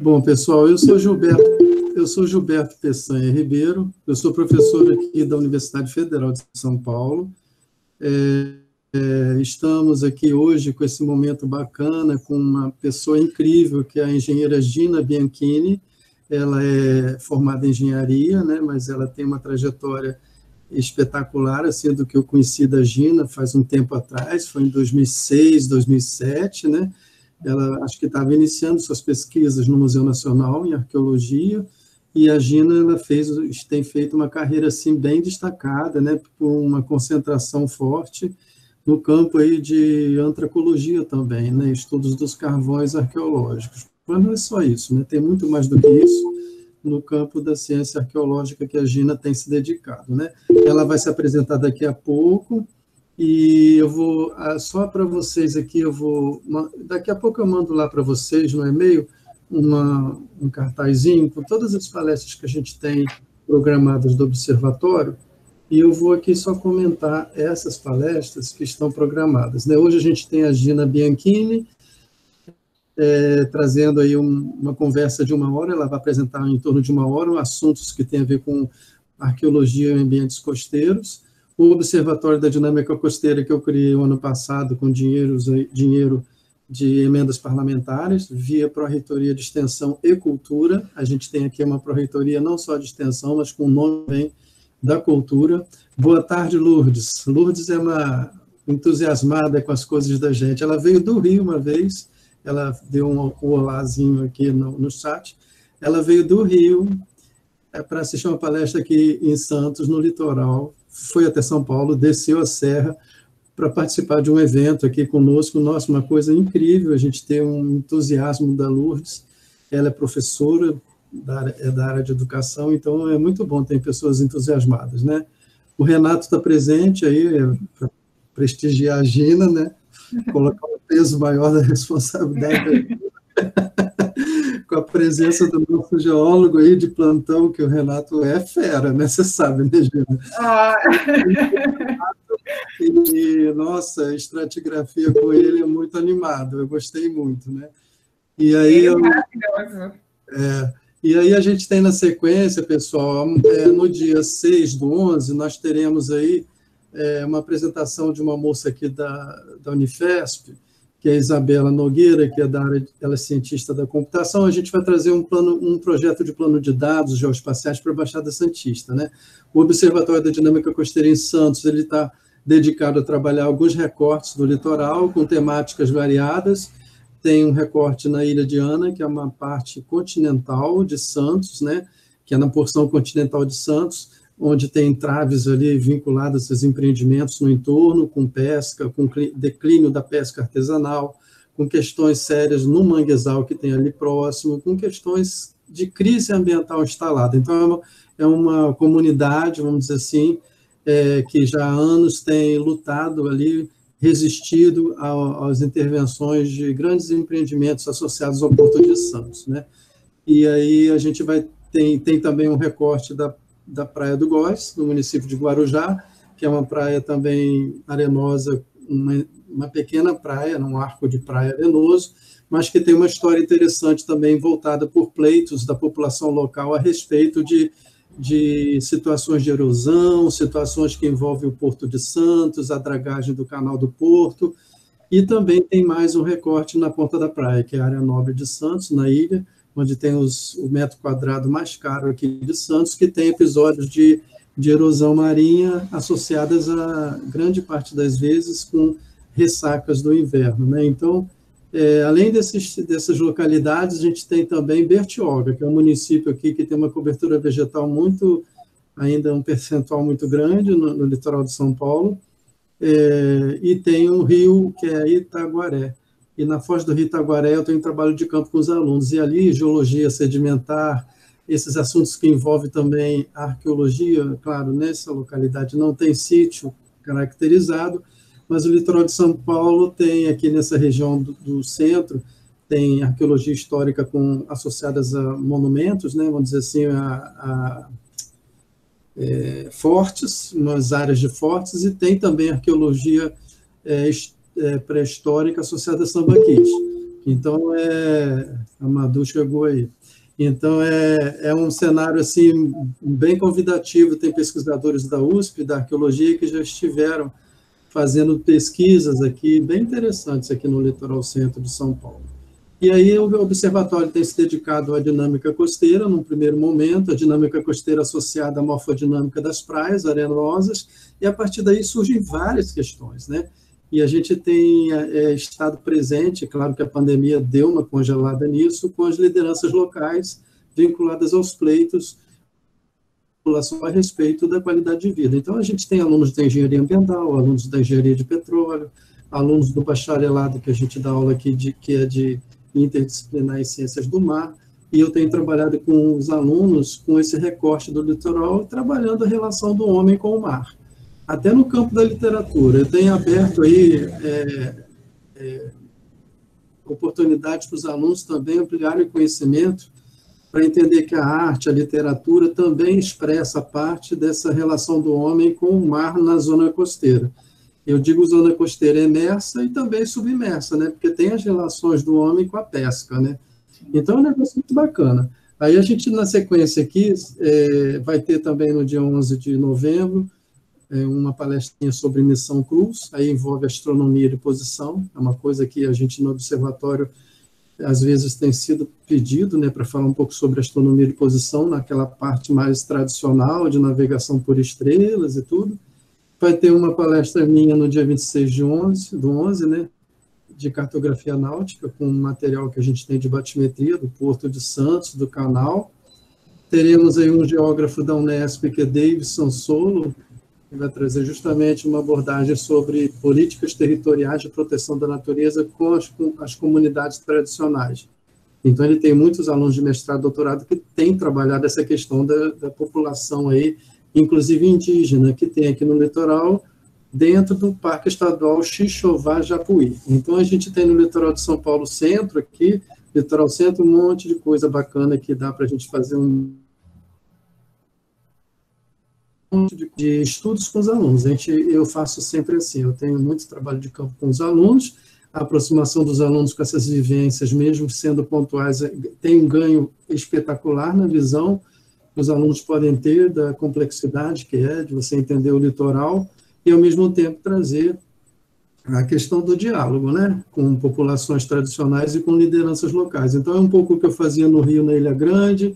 Bom, pessoal, eu sou Gilberto Peçanha Ribeiro, eu sou professor aqui da Universidade Federal de São Paulo. Estamos aqui hoje com esse momento bacana, com uma pessoa incrível, que é a engenheira Gina Bianchini. Ela é formada em engenharia, né, mas ela tem uma trajetória espetacular, assim, do que eu conheci da Gina faz um tempo atrás, foi em 2006, 2007, né? Ela acho que estava iniciando suas pesquisas no Museu Nacional em Arqueologia, e a Gina tem feito uma carreira assim, bem destacada, né, por uma concentração forte no campo aí de antropologia também, né, estudos dos carvões arqueológicos. Mas não é só isso, né, tem muito mais do que isso no campo da ciência arqueológica que a Gina tem se dedicado, né. Ela vai se apresentar daqui a pouco, e eu vou, só para vocês aqui, daqui a pouco eu mando lá para vocês no e-mail um cartazinho com todas as palestras que a gente tem programadas do Observatório, e eu vou aqui só comentar essas palestras que estão programadas, né? Hoje a gente tem a Gina Bianchini, trazendo aí uma conversa de 1 hora, ela vai apresentar em torno de 1 hora assuntos que têm a ver com arqueologia em ambientes costeiros. O Observatório da Dinâmica Costeira, que eu criei o ano passado com dinheiro de emendas parlamentares, via Pró-Reitoria de Extensão e Cultura. A gente tem aqui uma Pró-Reitoria não só de Extensão, mas com o nome também da Cultura. Boa tarde, Lourdes. Lourdes é uma entusiasmada com as coisas da gente. Ela veio do Rio uma vez, ela deu um olazinho aqui no chat. Ela veio do Rio para assistir uma palestra aqui em Santos, no litoral, foi até São Paulo, desceu a serra para participar de um evento aqui conosco. Nossa, uma coisa incrível, a gente tem um entusiasmo da Lourdes, ela é professora da área de educação, então é muito bom ter pessoas entusiasmadas, né? O Renato está presente aí, para prestigiar a Gina, né? Colocar um peso maior da responsabilidade com a presença do nosso geólogo aí de plantão, que o Renato é fera, né? Você sabe, né, Gina? E, nossa, a estratigrafia com ele é muito animado, eu gostei muito, né? E aí, e aí a gente tem na sequência, pessoal, no dia 6/11, nós teremos aí uma apresentação de uma moça aqui da Unifesp, que é a Isabela Nogueira, que é da área, ela é cientista da computação. A gente vai trazer um projeto de plano de dados geoespaciais para a Baixada Santista, né? O Observatório da Dinâmica Costeira em Santos, ele está dedicado a trabalhar alguns recortes do litoral, com temáticas variadas. Tem um recorte na Ilha de Ana, que é uma parte continental de Santos, né? Que é na porção continental de Santos, onde tem entraves ali vinculadas aos empreendimentos no entorno, com pesca, com declínio da pesca artesanal, com questões sérias no manguezal que tem ali próximo, com questões de crise ambiental instalada. Então, é uma comunidade, vamos dizer assim, que já há anos tem lutado ali, resistido às intervenções de grandes empreendimentos associados ao Porto de Santos, né? E aí a gente tem também um recorte da Praia do Góis, no município de Guarujá, que é uma praia também arenosa, uma pequena praia, num arco de praia arenoso, mas que tem uma história interessante também voltada por pleitos da população local a respeito de situações de erosão, situações que envolvem o Porto de Santos, a dragagem do Canal do Porto, e também tem mais um recorte na Ponta da Praia, que é a área nobre de Santos, na ilha, onde tem o metro quadrado mais caro aqui de Santos, que tem episódios de erosão marinha associadas a grande parte das vezes com ressacas do inverno, né? Então, além dessas localidades, a gente tem também Bertioga, que é um município aqui que tem uma cobertura vegetal ainda um percentual muito grande no litoral de São Paulo, e tem um rio que é Itaguaré. E na Foz do Rio Itaguaré eu tenho trabalho de campo com os alunos, e ali geologia sedimentar, esses assuntos que envolvem também a arqueologia. Claro, nessa localidade não tem sítio caracterizado, mas o litoral de São Paulo tem, aqui nessa região do centro, tem arqueologia histórica associadas a monumentos, né, vamos dizer assim, fortes, umas áreas de fortes, e tem também arqueologia pré-histórica associada a sambaquis. Então, a Madu chegou aí. Então, é um cenário assim, bem convidativo. Tem pesquisadores da USP, da arqueologia, que já estiveram fazendo pesquisas aqui, bem interessantes aqui no litoral centro de São Paulo. E aí o observatório tem se dedicado à dinâmica costeira, num primeiro momento, a dinâmica costeira associada à morfodinâmica das praias arenosas, e a partir daí surgem várias questões, né? E a gente tem estado presente, claro que a pandemia deu uma congelada nisso, com as lideranças locais vinculadas aos pleitos a respeito da qualidade de vida. Então, a gente tem alunos da engenharia ambiental, alunos da engenharia de petróleo, alunos do bacharelado que a gente dá aula aqui, que é de interdisciplinar em ciências do mar, e eu tenho trabalhado com os alunos com esse recorte do litoral, trabalhando a relação do homem com o mar. Até no campo da literatura, eu tenho aberto aí oportunidades para os alunos também ampliarem o conhecimento, para entender que a arte, a literatura também expressa parte dessa relação do homem com o mar na zona costeira. Eu digo zona costeira emersa e também submersa, né? Porque tem as relações do homem com a pesca, né? Então é um negócio muito bacana. Aí a gente, na sequência aqui, vai ter também no dia 11 de novembro, uma palestrinha sobre missão Cruz, aí envolve astronomia de posição, é uma coisa que a gente no observatório às vezes tem sido pedido, né, para falar um pouco sobre astronomia de posição, naquela parte mais tradicional de navegação por estrelas e tudo. Vai ter uma palestra minha no dia 26 do 11, né, de cartografia náutica, com material que a gente tem de batimetria do Porto de Santos, do canal. Teremos aí um geógrafo da Unesp, que é Davidson Solo, que vai trazer justamente uma abordagem sobre políticas territoriais de proteção da natureza com as comunidades tradicionais. Então, ele tem muitos alunos de mestrado e doutorado que têm trabalhado essa questão da população aí, inclusive indígena, que tem aqui no litoral, dentro do Parque Estadual Xixová-Japuí. Então, a gente tem no litoral de São Paulo Centro aqui, litoral centro, um monte de coisa bacana que dá para a gente fazer de estudos com os alunos. Eu faço sempre assim, eu tenho muito trabalho de campo com os alunos, a aproximação dos alunos com essas vivências, mesmo sendo pontuais, tem um ganho espetacular na visão que os alunos podem ter da complexidade que é de você entender o litoral e, ao mesmo tempo, trazer a questão do diálogo, né, com populações tradicionais e com lideranças locais. Então, é um pouco o que eu fazia no Rio, na Ilha Grande,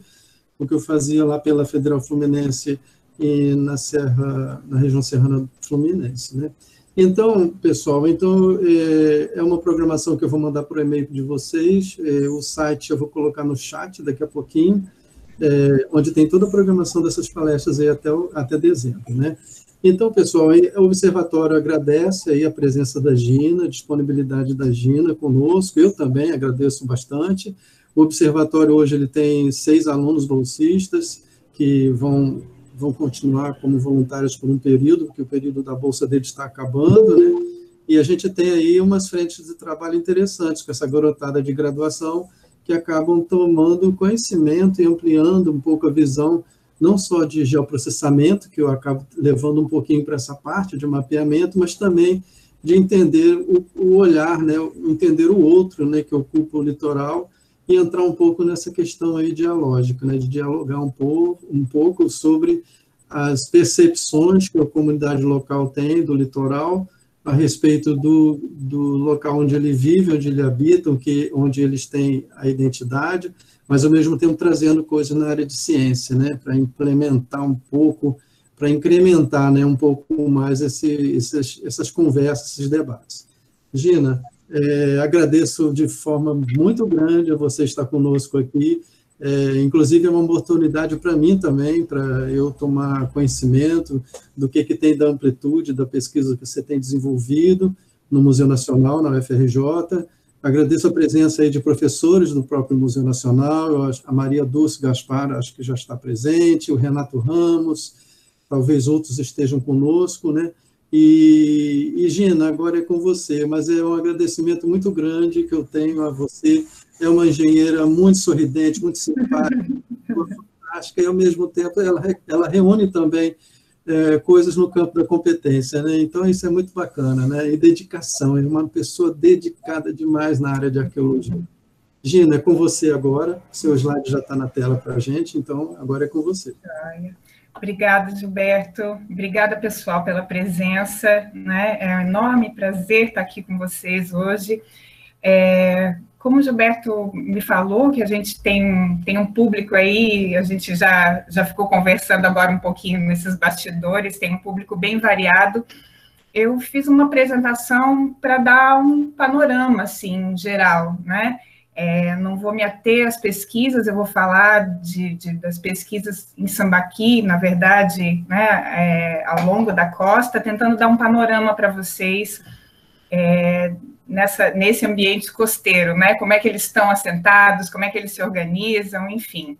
o que eu fazia lá pela Federal Fluminense e na região serrana fluminense, né? Então, pessoal, é uma programação que eu vou mandar por e-mail de vocês, o site eu vou colocar no chat daqui a pouquinho, onde tem toda a programação dessas palestras aí até dezembro, né? Então, pessoal, o Observatório agradece aí a presença da Gina, a disponibilidade da Gina conosco, eu também agradeço bastante. O Observatório hoje ele tem 6 alunos bolsistas que vão continuar como voluntários por um período, porque o período da bolsa deles está acabando, né? E a gente tem aí umas frentes de trabalho interessantes com essa garotada de graduação que acabam tomando conhecimento e ampliando um pouco a visão, não só de geoprocessamento, que eu acabo levando um pouquinho para essa parte de mapeamento, mas também de entender o olhar, né? Entender o outro, né? Que ocupa o litoral, e entrar um pouco nessa questão aí dialógica, né, de dialogar um pouco sobre as percepções que a comunidade local tem do litoral, a respeito do local onde ele vive, onde ele habita, onde eles têm a identidade, mas, ao mesmo tempo, trazendo coisas na área de ciência, né, para implementar um pouco, para incrementar, né, um pouco mais essas conversas, esses debates. Gina, agradeço de forma muito grande a você estar conosco aqui, inclusive é uma oportunidade para mim também, para eu tomar conhecimento do que tem da amplitude da pesquisa que você tem desenvolvido no Museu Nacional, na UFRJ. Agradeço a presença aí de professores do próprio Museu Nacional, a Maria Dulce Gaspar, acho que já está presente, o Renato Ramos, talvez outros estejam conosco, né? E Gina, agora é com você, mas é um agradecimento muito grande que eu tenho a você. É uma engenheira muito sorridente, muito simpática, fantástica, e, ao mesmo tempo, ela reúne também coisas no campo da competência, né? Então, isso é muito bacana, né? E dedicação, é uma pessoa dedicada demais na área de arqueologia. Gina, é com você agora, seu slide já está na tela para a gente, então agora é com você. Obrigada, Gilberto. Obrigada, pessoal, pela presença, né? É um enorme prazer estar aqui com vocês hoje. Como o Gilberto me falou, que a gente tem um público aí, a gente já ficou conversando agora um pouquinho nesses bastidores, tem um público bem variado. Eu fiz uma apresentação para dar um panorama, assim, geral, né? Não vou me ater às pesquisas, eu vou falar das pesquisas em Sambaqui, na verdade, né, ao longo da costa, tentando dar um panorama para vocês nesse ambiente costeiro, né? Como é que eles estão assentados, como é que eles se organizam, enfim.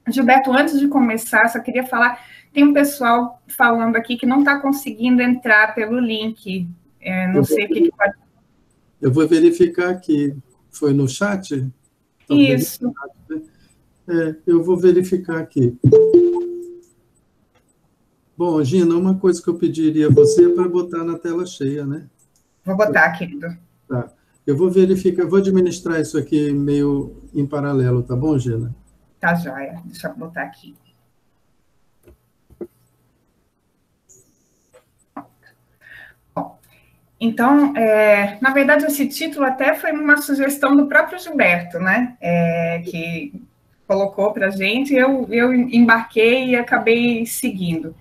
Gilberto, antes de começar, só queria falar, tem um pessoal falando aqui que não está conseguindo entrar pelo link, não sei o que pode... Eu vou verificar aqui, foi no chat? Isso. Eu vou verificar aqui. Bom, Gina, uma coisa que eu pediria a você é para botar na tela cheia, né? Vou botar, querido. Tá. Eu vou verificar, vou administrar isso aqui meio em paralelo, tá bom, Gina? Tá joia, deixa eu botar aqui. Bom, então, na verdade, esse título até foi uma sugestão do próprio Gilberto, né? Que colocou para a gente, eu embarquei e acabei seguindo.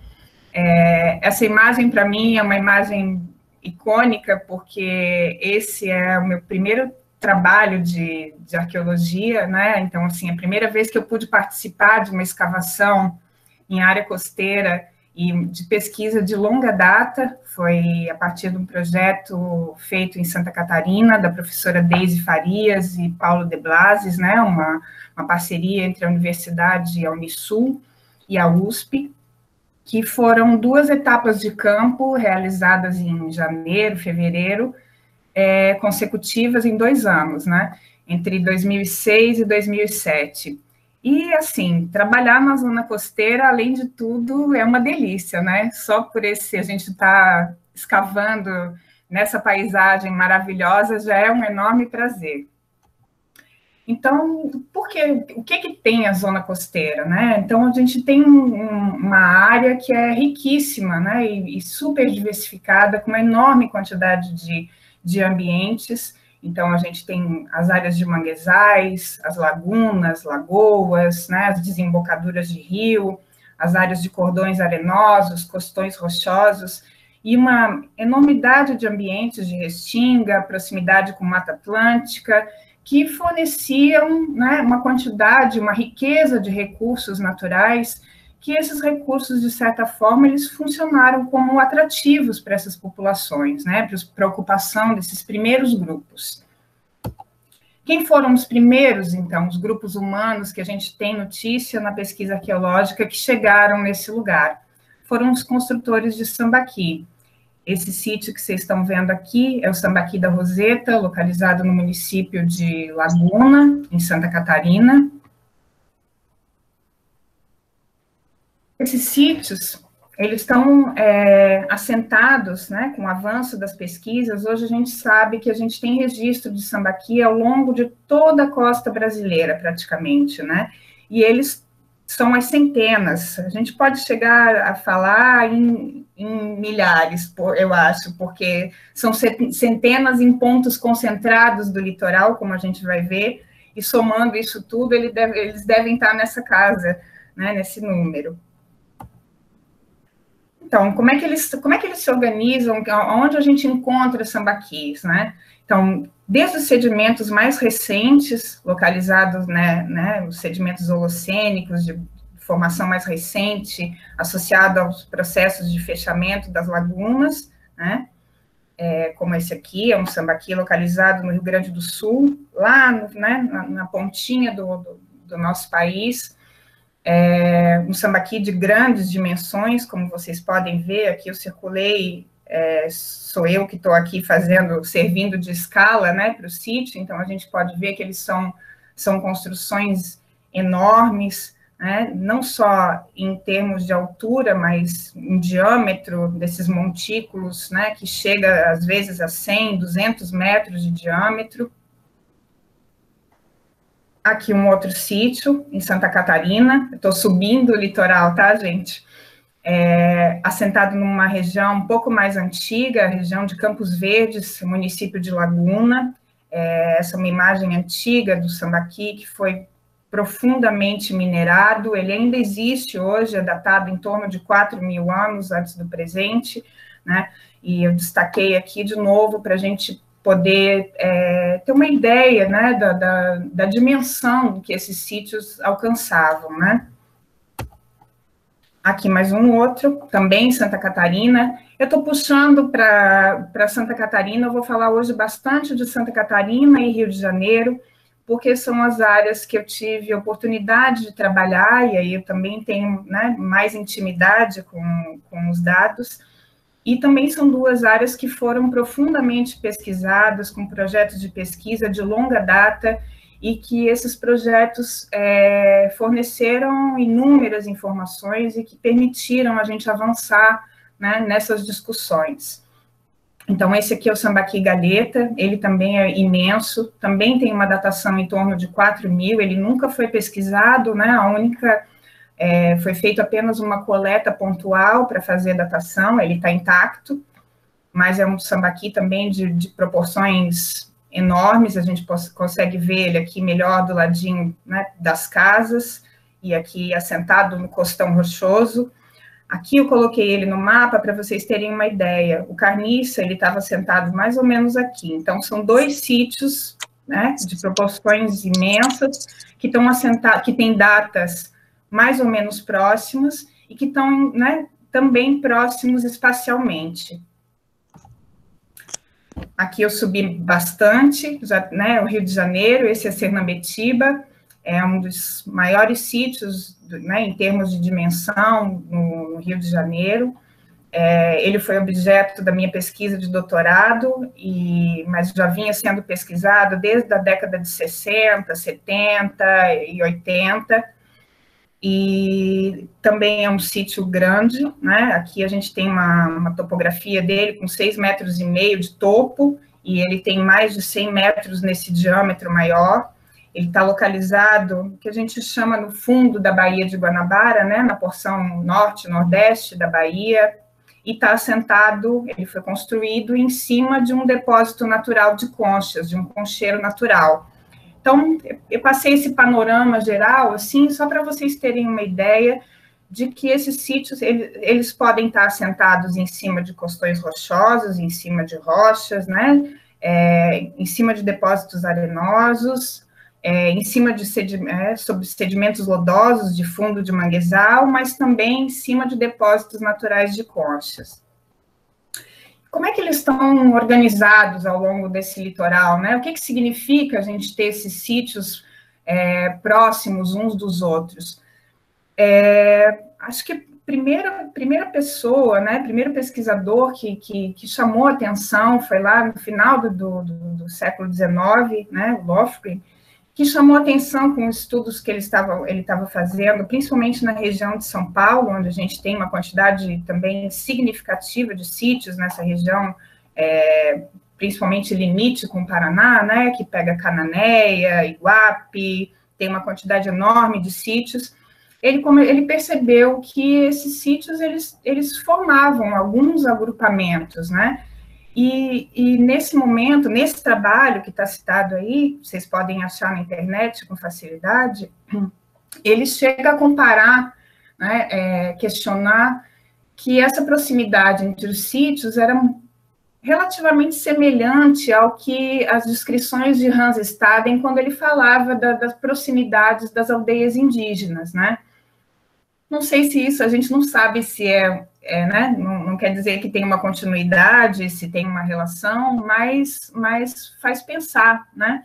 Essa imagem, para mim, é uma imagem icônica, porque esse é o meu primeiro trabalho de arqueologia, né? Então, assim, a primeira vez que eu pude participar de uma escavação em área costeira e de pesquisa de longa data, foi a partir de um projeto feito em Santa Catarina, da professora Deise Farias e Paulo de Blasis, né? Uma parceria entre a Universidade e a Unisul e a USP, que foram 2 etapas de campo realizadas em janeiro, fevereiro, consecutivas em 2 anos, né? Entre 2006 e 2007. E, assim, trabalhar na zona costeira, além de tudo, é uma delícia, né? Só por a gente estar escavando nessa paisagem maravilhosa já é um enorme prazer. Então, o que tem a zona costeira, né? Então, a gente tem uma área que é riquíssima, né? E super diversificada, com uma enorme quantidade de ambientes. Então, a gente tem as áreas de manguezais, as lagunas, lagoas, né? As desembocaduras de rio, as áreas de cordões arenosos, costões rochosos, e uma enormidade de ambientes de restinga, proximidade com Mata Atlântica, que forneciam, né, uma quantidade, uma riqueza de recursos naturais, que esses recursos, de certa forma, eles funcionaram como atrativos para essas populações, né, para a ocupação desses primeiros grupos. Quem foram os primeiros, então, os grupos humanos que a gente tem notícia na pesquisa arqueológica que chegaram nesse lugar? Foram os construtores de Sambaqui. Esse sítio que vocês estão vendo aqui é o Sambaqui da Roseta, localizado no município de Laguna, em Santa Catarina. Esses sítios, eles estão assentados, né, com o avanço das pesquisas. Hoje a gente sabe que a gente tem registro de Sambaqui ao longo de toda a costa brasileira, praticamente, né? E eles são as centenas. A gente pode chegar a falar em milhares, eu acho, porque são centenas em pontos concentrados do litoral, como a gente vai ver, e somando isso tudo, eles devem estar nessa casa, né, nesse número. Então, como é que eles se organizam? Onde a gente encontra sambaquis, né? Então, desde os sedimentos mais recentes, localizados, né, os sedimentos holocênicos de formação mais recente, associado aos processos de fechamento das lagunas, né, como esse aqui, é um sambaqui localizado no Rio Grande do Sul, lá, né, na pontinha do nosso país, um sambaqui de grandes dimensões, como vocês podem ver, aqui eu circulei, sou eu que estou aqui servindo de escala, né, para o sítio, então a gente pode ver que eles são construções enormes, né, não só em termos de altura, mas em diâmetro desses montículos, né, que chega às vezes a 100, 200 metros de diâmetro. Aqui um outro sítio, em Santa Catarina, estou subindo o litoral, tá, gente? Assentado numa região um pouco mais antiga, a região de Campos Verdes, município de Laguna. Essa é uma imagem antiga do Sambaqui, que foi profundamente minerado. Ele ainda existe hoje, é datado em torno de 4.000 anos antes do presente, né? E eu destaquei aqui de novo para a gente poder ter uma ideia, né, da dimensão que esses sítios alcançavam, né? Aqui mais um outro, também em Santa Catarina. Eu estou puxando para Santa Catarina, eu vou falar hoje bastante de Santa Catarina e Rio de Janeiro, porque são as áreas que eu tive a oportunidade de trabalhar, e aí eu também tenho, né, mais intimidade com os dados, e também são duas áreas que foram profundamente pesquisadas, com projetos de pesquisa de longa data, e que esses projetos forneceram inúmeras informações e que permitiram a gente avançar, né, nessas discussões. Então, esse aqui é o Sambaqui Galeta, ele também é imenso, também tem uma datação em torno de 4.000, ele nunca foi pesquisado, né, foi feito apenas uma coleta pontual para fazer a datação, ele está intacto, mas é um Sambaqui também de proporções enormes, a gente consegue ver ele aqui melhor do ladinho, né, das casas, e aqui assentado no costão rochoso. Aqui eu coloquei ele no mapa para vocês terem uma ideia. O Carniça, ele estava sentado mais ou menos aqui. Então, são dois sítios, né, de proporções imensas, que estão assentados, que têm datas mais ou menos próximas, e que estão, né, também próximos espacialmente. Aqui eu subi bastante, já, né, o Rio de Janeiro, esse é Sernambetiba, é um dos maiores sítios, né, em termos de dimensão no Rio de Janeiro. Ele foi objeto da minha pesquisa de doutorado, mas já vinha sendo pesquisado desde a década de 60, 70 e 80, e também é um sítio grande, né? Aqui a gente tem uma topografia dele com 6,5 metros de topo, e ele tem mais de 100 metros nesse diâmetro maior. Ele está localizado, que a gente chama no fundo da Baía de Guanabara, né? Na porção norte, nordeste da Bahia, e está assentado, ele foi construído em cima de um depósito natural de conchas, de um concheiro natural. Então, eu passei esse panorama geral, assim, só para vocês terem uma ideia de que esses sítios, eles podem estar assentados em cima de costões rochosos, em cima de rochas, né, em cima de depósitos arenosos, em cima de sobre sedimentos lodosos de fundo de manguezal, mas também em cima de depósitos naturais de conchas. Como é que eles estão organizados ao longo desse litoral, né? O que significa a gente ter esses sítios próximos uns dos outros? Acho que a primeira pessoa, né, primeiro pesquisador que chamou a atenção foi lá no final do século XIX, né, o Lofgren, que chamou atenção com estudos que ele estava fazendo, principalmente na região de São Paulo, onde a gente tem uma quantidade também significativa de sítios nessa região, principalmente limite com o Paraná, né, que pega Cananéia, Iguape, tem uma quantidade enorme de sítios. Ele percebeu que esses sítios, eles formavam alguns agrupamentos, né, e nesse momento, nesse trabalho que está citado aí, vocês podem achar na internet com facilidade, ele chega a comparar, né, questionar que essa proximidade entre os sítios era relativamente semelhante ao que as descrições de Hans Staden, quando ele falava das proximidades das aldeias indígenas, né? Não sei se isso, a gente não sabe se né? Não quer dizer que tem uma continuidade, se tem uma relação, mas faz pensar, né?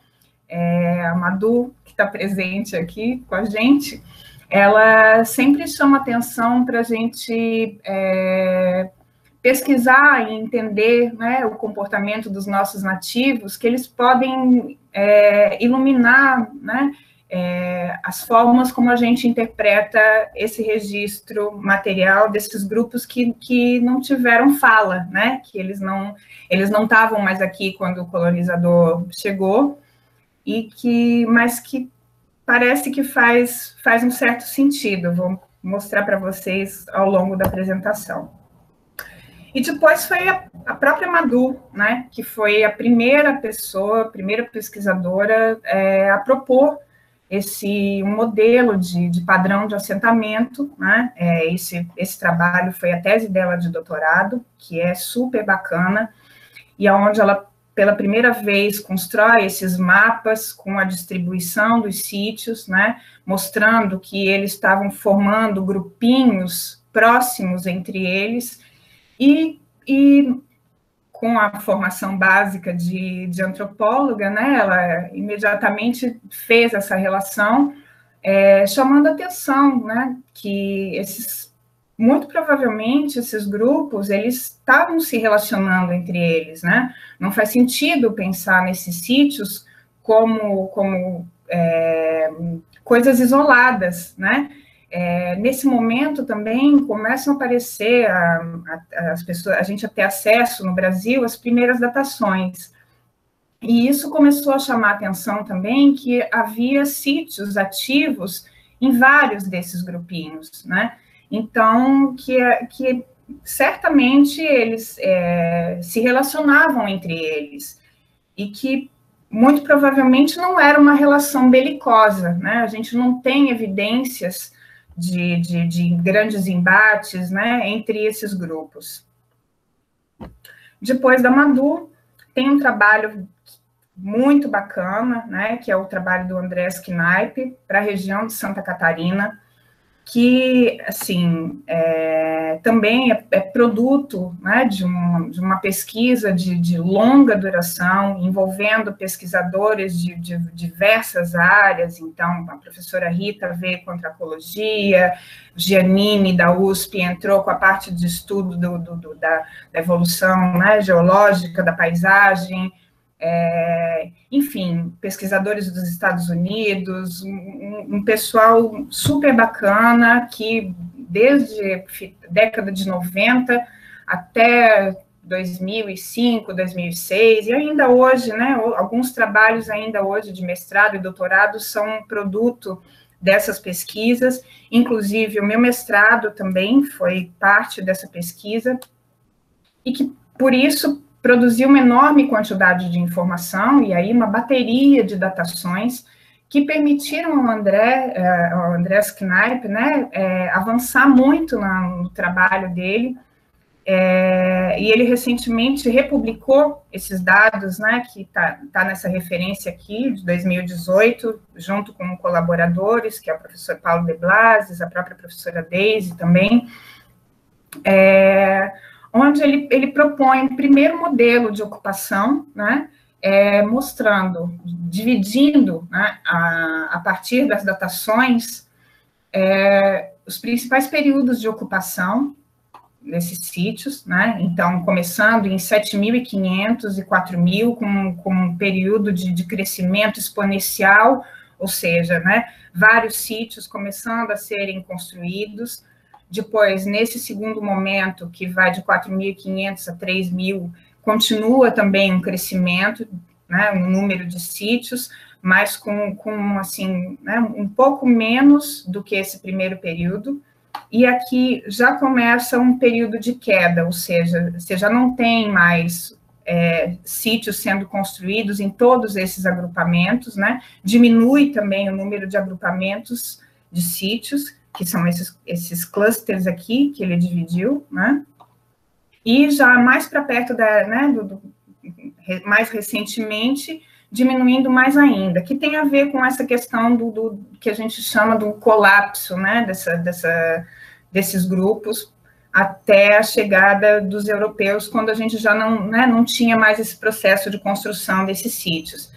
A Madu, que está presente aqui com a gente, ela sempre chama atenção para a gente pesquisar e entender, né, o comportamento dos nossos nativos, que eles podem iluminar, né, as formas como a gente interpreta esse registro material desses grupos que não tiveram fala, né? Que eles não estavam mais aqui quando o colonizador chegou, mas que parece que faz um certo sentido. Vou mostrar para vocês ao longo da apresentação. E depois foi a própria Madhu, né, que foi a primeira pessoa, a primeira pesquisadora a propor um modelo de padrão de assentamento, né? Esse trabalho foi a tese dela de doutorado, que é super bacana, e onde ela, pela primeira vez, constrói esses mapas com a distribuição dos sítios, né? Mostrando que eles estavam formando grupinhos próximos entre eles, e com a formação básica de antropóloga, né, ela imediatamente fez essa relação, chamando a atenção, né, que muito provavelmente esses grupos, eles estavam se relacionando entre eles, né, não faz sentido pensar nesses sítios como coisas isoladas, né. Nesse momento também começam a aparecer as pessoas, a gente a ter acesso no Brasil às primeiras datações, e isso começou a chamar a atenção também que havia sítios ativos em vários desses grupinhos, né? Então que certamente eles se relacionavam entre eles, e que muito provavelmente não era uma relação belicosa, né? A gente não tem evidências de grandes embates, né, entre esses grupos. Depois da Madhu, tem um trabalho muito bacana, né, que é o trabalho do Andrés Kneip, para a região de Santa Catarina, que, assim, também é produto, né, de uma pesquisa de longa duração, envolvendo pesquisadores de diversas áreas. Então, a professora Rita veio com antropologia, Giannini, da USP, entrou com a parte de estudo da evolução, né, geológica da paisagem, enfim, pesquisadores dos Estados Unidos, um pessoal super bacana, que desde a década de 90 até 2005, 2006, e ainda hoje, né, alguns trabalhos ainda hoje de mestrado e doutorado são produto dessas pesquisas, inclusive o meu mestrado também foi parte dessa pesquisa, e que, por isso, produziu uma enorme quantidade de informação, e aí uma bateria de datações que permitiram ao Andrés Kneip, né, avançar muito no trabalho dele, e ele recentemente republicou esses dados, né, que tá nessa referência aqui, de 2018, junto com colaboradores, que é o professor Paulo de Blasis, a própria professora Deise também, onde ele propõe um primeiro modelo de ocupação, né, mostrando, dividindo, né, a partir das datações, os principais períodos de ocupação desses sítios, né, então, começando em 7.500 e 4.000, com um período de crescimento exponencial, ou seja, né, vários sítios começando a serem construídos. Depois, nesse segundo momento, que vai de 4.500 a 3.000, continua também um crescimento, né, um número de sítios, mas com assim, né, um pouco menos do que esse primeiro período, e aqui já começa um período de queda, ou seja, você já não tem mais sítios sendo construídos em todos esses agrupamentos, né, diminui também o número de agrupamentos de sítios, que são esses clusters aqui, que ele dividiu, né, e já mais para perto mais recentemente, diminuindo mais ainda, que tem a ver com essa questão do que a gente chama do colapso, né, desses grupos, até a chegada dos europeus, quando a gente já não tinha mais esse processo de construção desses sítios.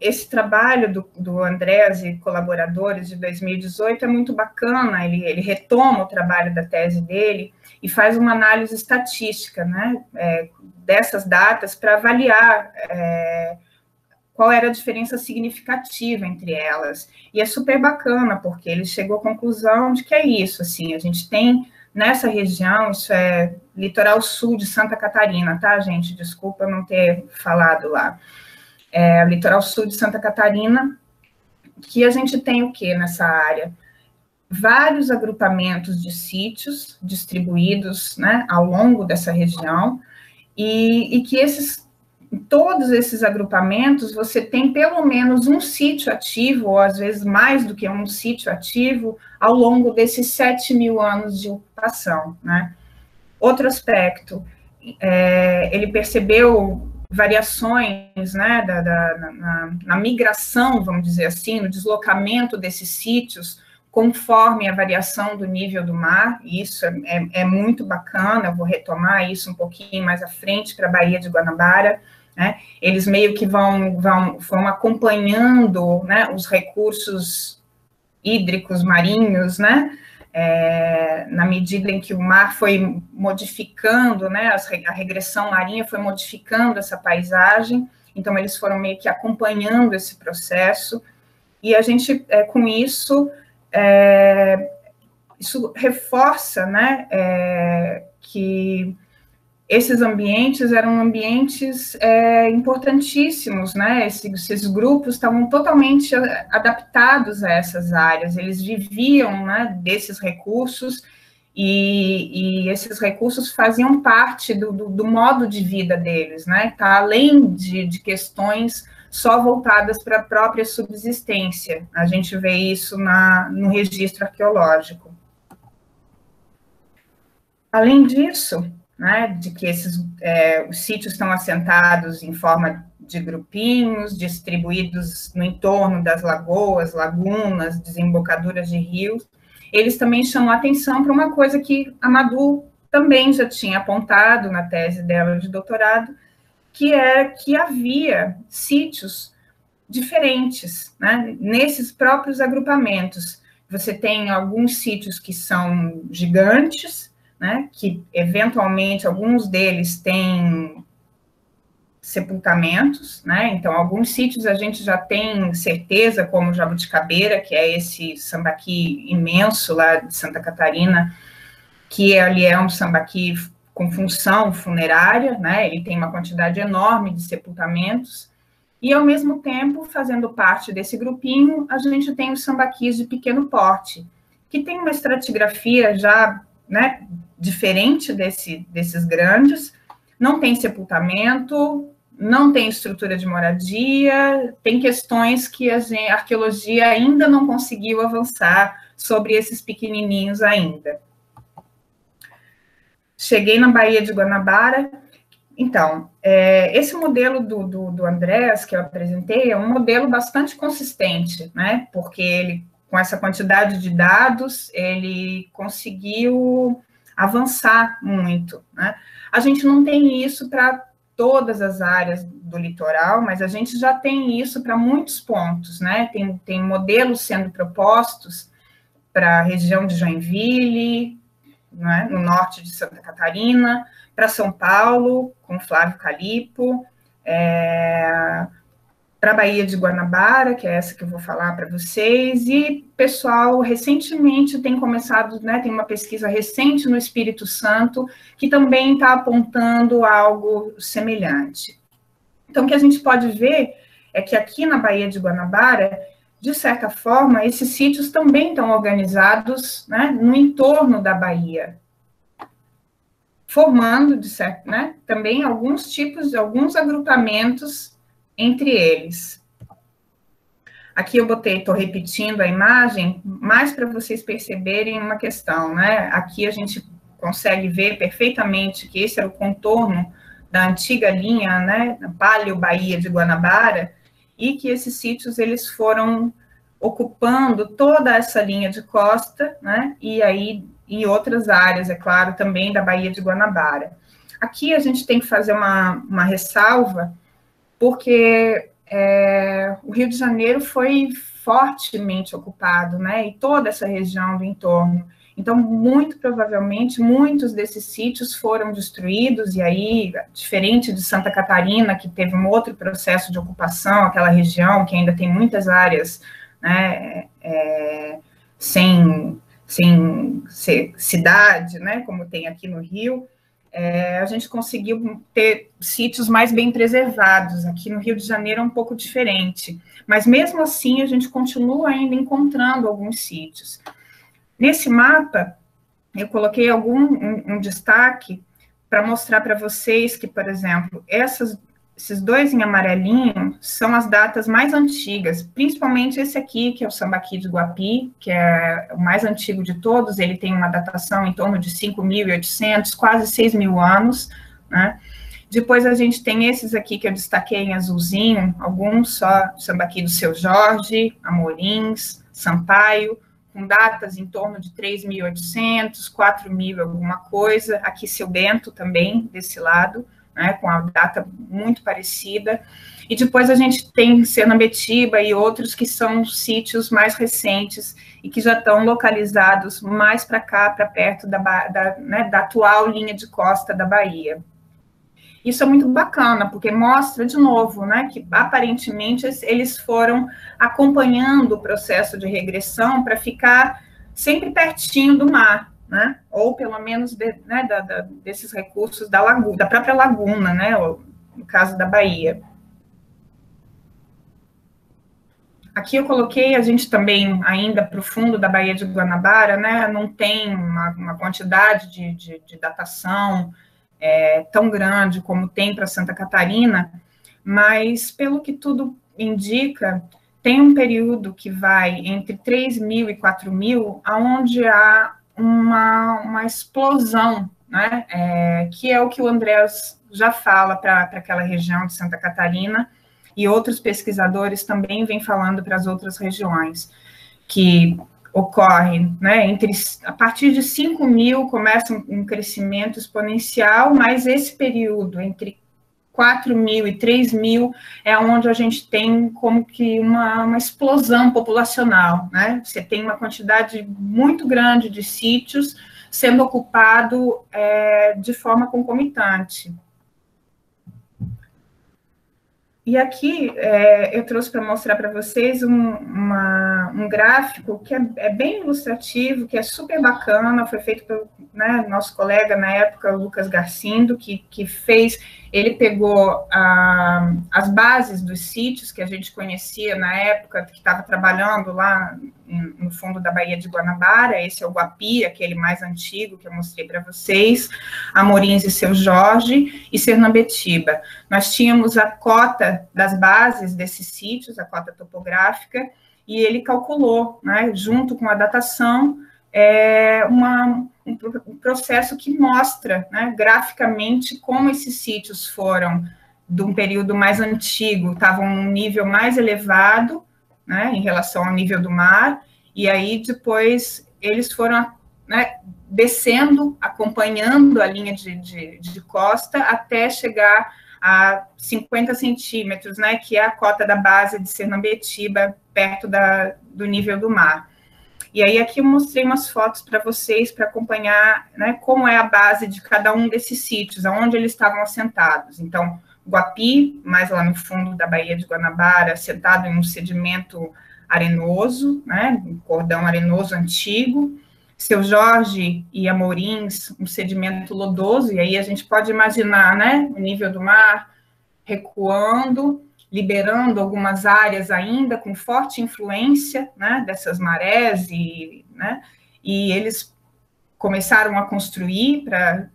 Esse trabalho do Andrés e colaboradores de 2018 é muito bacana, ele retoma o trabalho da tese dele e faz uma análise estatística, né, dessas datas para avaliar qual era a diferença significativa entre elas. E é super bacana, porque ele chegou à conclusão de que é isso, assim, a gente tem nessa região, isso é litoral sul de Santa Catarina, tá, gente? Desculpa não ter falado lá. É litoral sul de Santa Catarina, que a gente tem o quê nessa área? Vários agrupamentos de sítios distribuídos, né, ao longo dessa região, e que todos esses agrupamentos, você tem pelo menos um sítio ativo, ou às vezes mais do que um sítio ativo, ao longo desses 7.000 anos de ocupação, né? Outro aspecto, ele percebeu variações, né, na migração, vamos dizer assim, no deslocamento desses sítios, conforme a variação do nível do mar, e isso é muito bacana, eu vou retomar isso um pouquinho mais à frente para a Baía de Guanabara, né? Eles meio que vão acompanhando, né, os recursos hídricos marinhos, né, na medida em que o mar foi modificando, né, a regressão marinha foi modificando essa paisagem, então eles foram meio que acompanhando esse processo, e a gente, com isso, isso reforça, né, que esses ambientes eram ambientes importantíssimos, né? Esses grupos estavam totalmente adaptados a essas áreas, eles viviam, né, desses recursos, e esses recursos faziam parte do modo de vida deles, né? Tá além de questões só voltadas para a própria subsistência. A gente vê isso no registro arqueológico. Além disso, né, de que os sítios estão assentados em forma de grupinhos, distribuídos no entorno das lagoas, lagunas, desembocaduras de rios, eles também chamam a atenção para uma coisa que a Madu também já tinha apontado na tese dela de doutorado, que é que havia sítios diferentes, né, nesses próprios agrupamentos. Você tem alguns sítios que são gigantes, né, que eventualmente alguns deles têm sepultamentos, né, então alguns sítios a gente já tem certeza, como Jabuticabeira, que é esse sambaqui imenso lá de Santa Catarina, que ali é um sambaqui com função funerária, né, ele tem uma quantidade enorme de sepultamentos, e ao mesmo tempo, fazendo parte desse grupinho, a gente tem os sambaquis de pequeno porte, que tem uma estratigrafia já, né, diferente desses grandes, não tem sepultamento, não tem estrutura de moradia, tem questões que a arqueologia ainda não conseguiu avançar sobre esses pequenininhos ainda. Cheguei na Baía de Guanabara. Então, esse modelo do Andrés, que eu apresentei, é um modelo bastante consistente, né, porque ele, com essa quantidade de dados, ele conseguiu avançar muito, né. A gente não tem isso para todas as áreas do litoral, mas a gente já tem isso para muitos pontos, né, tem modelos sendo propostos para a região de Joinville, né, no norte de Santa Catarina, para São Paulo, com Flávio Calipo, para a Baía de Guanabara, que é essa que eu vou falar para vocês, e pessoal recentemente tem começado, né, tem uma pesquisa recente no Espírito Santo, que também está apontando algo semelhante. Então, o que a gente pode ver é que aqui na Baía de Guanabara, de certa forma, esses sítios também estão organizados, né, no entorno da Baía, formando, de certo, né, também alguns agrupamentos entre eles. Aqui eu estou repetindo a imagem, mais para vocês perceberem uma questão, né, aqui a gente consegue ver perfeitamente que esse era o contorno da antiga linha, né, Paleo Baía de Guanabara, e que esses sítios, eles foram ocupando toda essa linha de costa, né, e aí em outras áreas, é claro, também da Baía de Guanabara. Aqui a gente tem que fazer uma ressalva, porque o Rio de Janeiro foi fortemente ocupado, né, e toda essa região do entorno. Então, muito provavelmente, muitos desses sítios foram destruídos, e aí, diferente de Santa Catarina, que teve um outro processo de ocupação, aquela região que ainda tem muitas áreas, né, sem ser cidade, né, como tem aqui no Rio, a gente conseguiu ter sítios mais bem preservados. Aqui no Rio de Janeiro é um pouco diferente, mas mesmo assim a gente continua ainda encontrando alguns sítios. Nesse mapa, eu coloquei um destaque para mostrar para vocês que, por exemplo, esses dois em amarelinho são as datas mais antigas, principalmente esse aqui, que é o Sambaqui de Guapi, que é o mais antigo de todos. Ele tem uma datação em torno de 5.800, quase 6.000 anos, né? Depois a gente tem esses aqui que eu destaquei em azulzinho, alguns só, Sambaqui do Seu Jorge, Amorins, Sampaio, com datas em torno de 3.800, 4.000 alguma coisa. Aqui Seu Bento também, desse lado, né, com a data muito parecida. E depois a gente tem Sernambetiba e outros que são sítios mais recentes e que já estão localizados mais para cá, para perto da atual linha de costa da Bahia. Isso é muito bacana, porque mostra, de novo, né, que aparentemente eles foram acompanhando o processo de regressão para ficar sempre pertinho do mar, né, ou pelo menos desses recursos da própria laguna, né, no caso da Bahia. Aqui eu coloquei, a gente também, ainda para o fundo da Baía de Guanabara, né, não tem uma quantidade de datação tão grande como tem para Santa Catarina, mas, pelo que tudo indica, tem um período que vai entre 3.000 e 4.000, onde há uma explosão, né, que é o que o Andrés já fala para aquela região de Santa Catarina, e outros pesquisadores também vêm falando para as outras regiões, que ocorre, né, a partir de 5.000 começa um crescimento exponencial, mas esse período entre 4.000 e 3.000 é onde a gente tem como que uma explosão populacional, né? Você tem uma quantidade muito grande de sítios sendo ocupado de forma concomitante. E aqui eu trouxe para mostrar para vocês um gráfico que é bem ilustrativo, que é super bacana, foi feito pelo nosso colega na época, o Lucas Garcindo, que fez, ele pegou as bases dos sítios que a gente conhecia na época, que estava trabalhando lá no fundo da Baía de Guanabara. Esse é o Guapi, aquele mais antigo que eu mostrei para vocês, Amorins e Seu Jorge, e Sernambetiba. Nós tínhamos a cota das bases desses sítios, a cota topográfica, e ele calculou, né, junto com a datação, um processo que mostra, né, graficamente como esses sítios foram de um período mais antigo, estavam num nível mais elevado, né, em relação ao nível do mar, e aí depois eles foram, né, descendo, acompanhando a linha de costa até chegar a 50 centímetros, né, que é a cota da base de Sernambetiba, perto do nível do mar. E aí aqui eu mostrei umas fotos para vocês, para acompanhar, né, como é a base de cada um desses sítios, aonde eles estavam assentados. Então, Guapi, mais lá no fundo da Baía de Guanabara, assentado em um sedimento arenoso, né, um cordão arenoso antigo. Seu Jorge e Amorins, um sedimento lodoso, e aí a gente pode imaginar, né, o nível do mar recuando, liberando algumas áreas ainda com forte influência, né, dessas marés, e eles começaram a construir para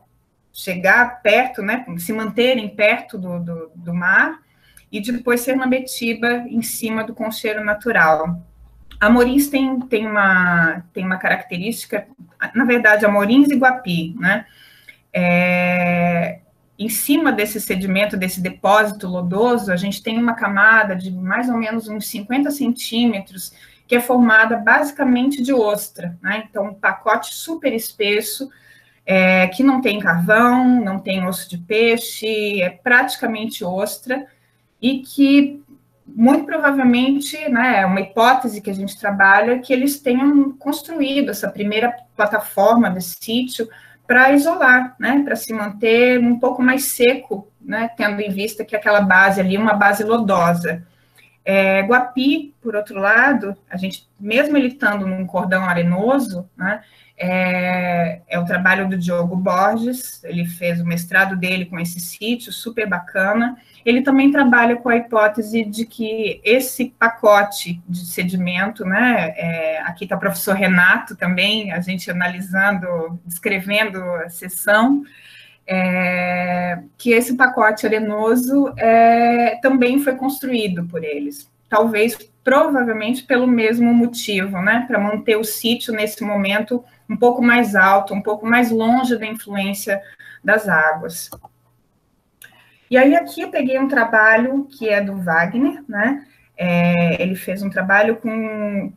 chegar perto, né, se manterem perto do mar, e depois Sernambetiba em cima do concheiro natural. Amorins tem uma característica, na verdade, Amorins e Guapi, né? Em cima desse sedimento, desse depósito lodoso, a gente tem uma camada de mais ou menos uns 50 centímetros, que é formada basicamente de ostra, né? Então, um pacote super espesso, que não tem carvão, não tem osso de peixe, é praticamente ostra, e que muito provavelmente, né, uma hipótese que a gente trabalha, que eles tenham construído essa primeira plataforma desse sítio para isolar, né, para se manter um pouco mais seco, né, tendo em vista que aquela base ali é uma base lodosa. Guapi, por outro lado, a gente, mesmo ele estando num cordão arenoso, né, é o trabalho do Diogo Borges, ele fez o mestrado dele com esse sítio, super bacana. Ele também trabalha com a hipótese de que esse pacote de sedimento, né, aqui está o professor Renato também, a gente analisando, descrevendo a sessão, que esse pacote arenoso também foi construído por eles. Talvez, provavelmente, pelo mesmo motivo, né, para manter o sítio nesse momento um pouco mais alto, um pouco mais longe da influência das águas. E aí aqui eu peguei um trabalho que é do Wagner, né, ele fez um trabalho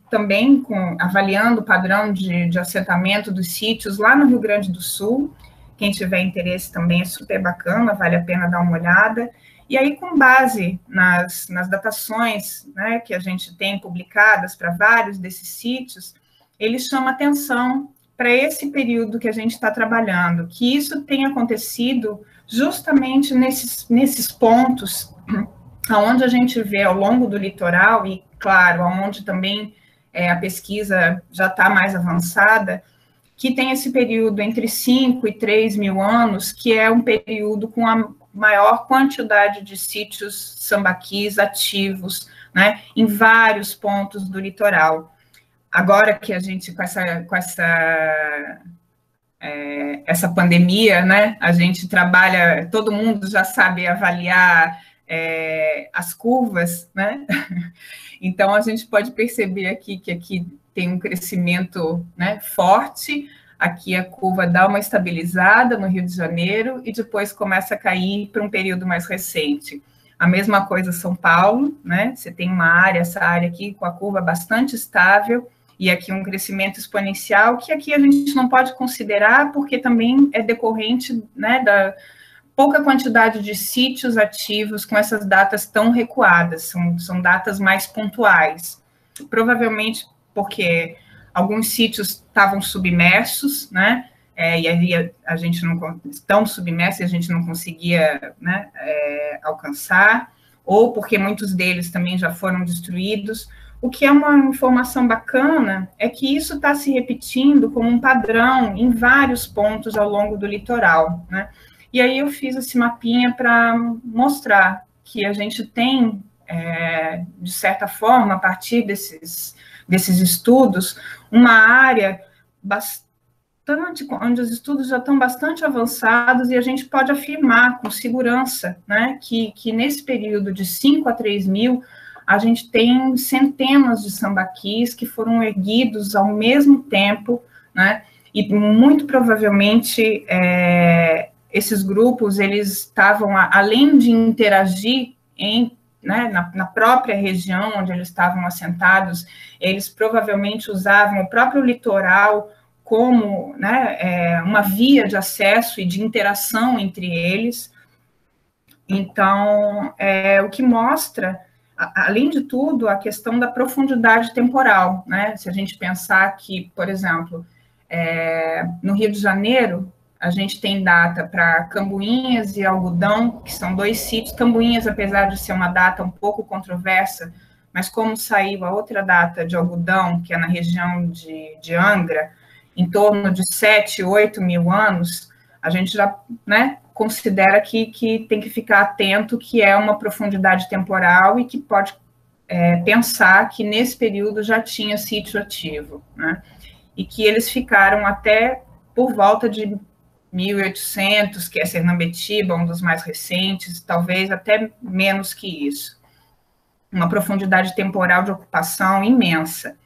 também avaliando o padrão de assentamento dos sítios lá no Rio Grande do Sul. Quem tiver interesse também é super bacana, vale a pena dar uma olhada. E aí, com base nas datações, né, que a gente tem publicadas para vários desses sítios, ele chama atenção para esse período que a gente está trabalhando, que isso tem acontecido justamente nesses pontos onde a gente vê ao longo do litoral, e, claro, onde também a pesquisa já está mais avançada, que tem esse período entre 5 e 3 mil anos, que é um período com a maior quantidade de sítios sambaquis ativos, né, em vários pontos do litoral. Agora que a gente, com essa pandemia, né, a gente trabalha, todo mundo já sabe avaliar as curvas, né, então a gente pode perceber aqui que aqui tem um crescimento, né, forte, aqui a curva dá uma estabilizada no Rio de Janeiro e depois começa a cair para um período mais recente. A mesma coisa São Paulo, né, você tem essa área aqui com a curva bastante estável, e aqui um crescimento exponencial, que aqui a gente não pode considerar, porque também é decorrente, né, da pouca quantidade de sítios ativos com essas datas tão recuadas, são datas mais pontuais. Provavelmente porque alguns sítios estavam submersos, né, e aí a gente não estão submersos e a gente não conseguia, né, alcançar, ou porque muitos deles também já foram destruídos. O que é uma informação bacana é que isso está se repetindo como um padrão em vários pontos ao longo do litoral, né? E aí eu fiz esse mapinha para mostrar que a gente tem, de certa forma, a partir desses estudos, uma área bastante, onde os estudos já estão bastante avançados e a gente pode afirmar com segurança, né, que nesse período de 5 a 3 mil, a gente tem centenas de sambaquis que foram erguidos ao mesmo tempo, né, e muito provavelmente esses grupos, eles estavam, além de interagir né, na própria região onde eles estavam assentados, eles provavelmente usavam o próprio litoral como, né, uma via de acesso e de interação entre eles. Então, o que mostra, além de tudo, a questão da profundidade temporal, né? Se a gente pensar que, por exemplo, no Rio de Janeiro, a gente tem data para Cambuinhas e Algodão, que são 2 sítios. Cambuinhas, apesar de ser uma data um pouco controversa, mas como saiu a outra data de Algodão, que é na região de Angra, em torno de 7, 8 mil anos, a gente já, né, considera que tem que ficar atento, que é uma profundidade temporal e que pode pensar que nesse período já tinha sítio ativo, né? E que eles ficaram até por volta de 1800, que é Sernambetiba, um dos mais recentes, talvez até menos que isso. Uma profundidade temporal de ocupação imensa.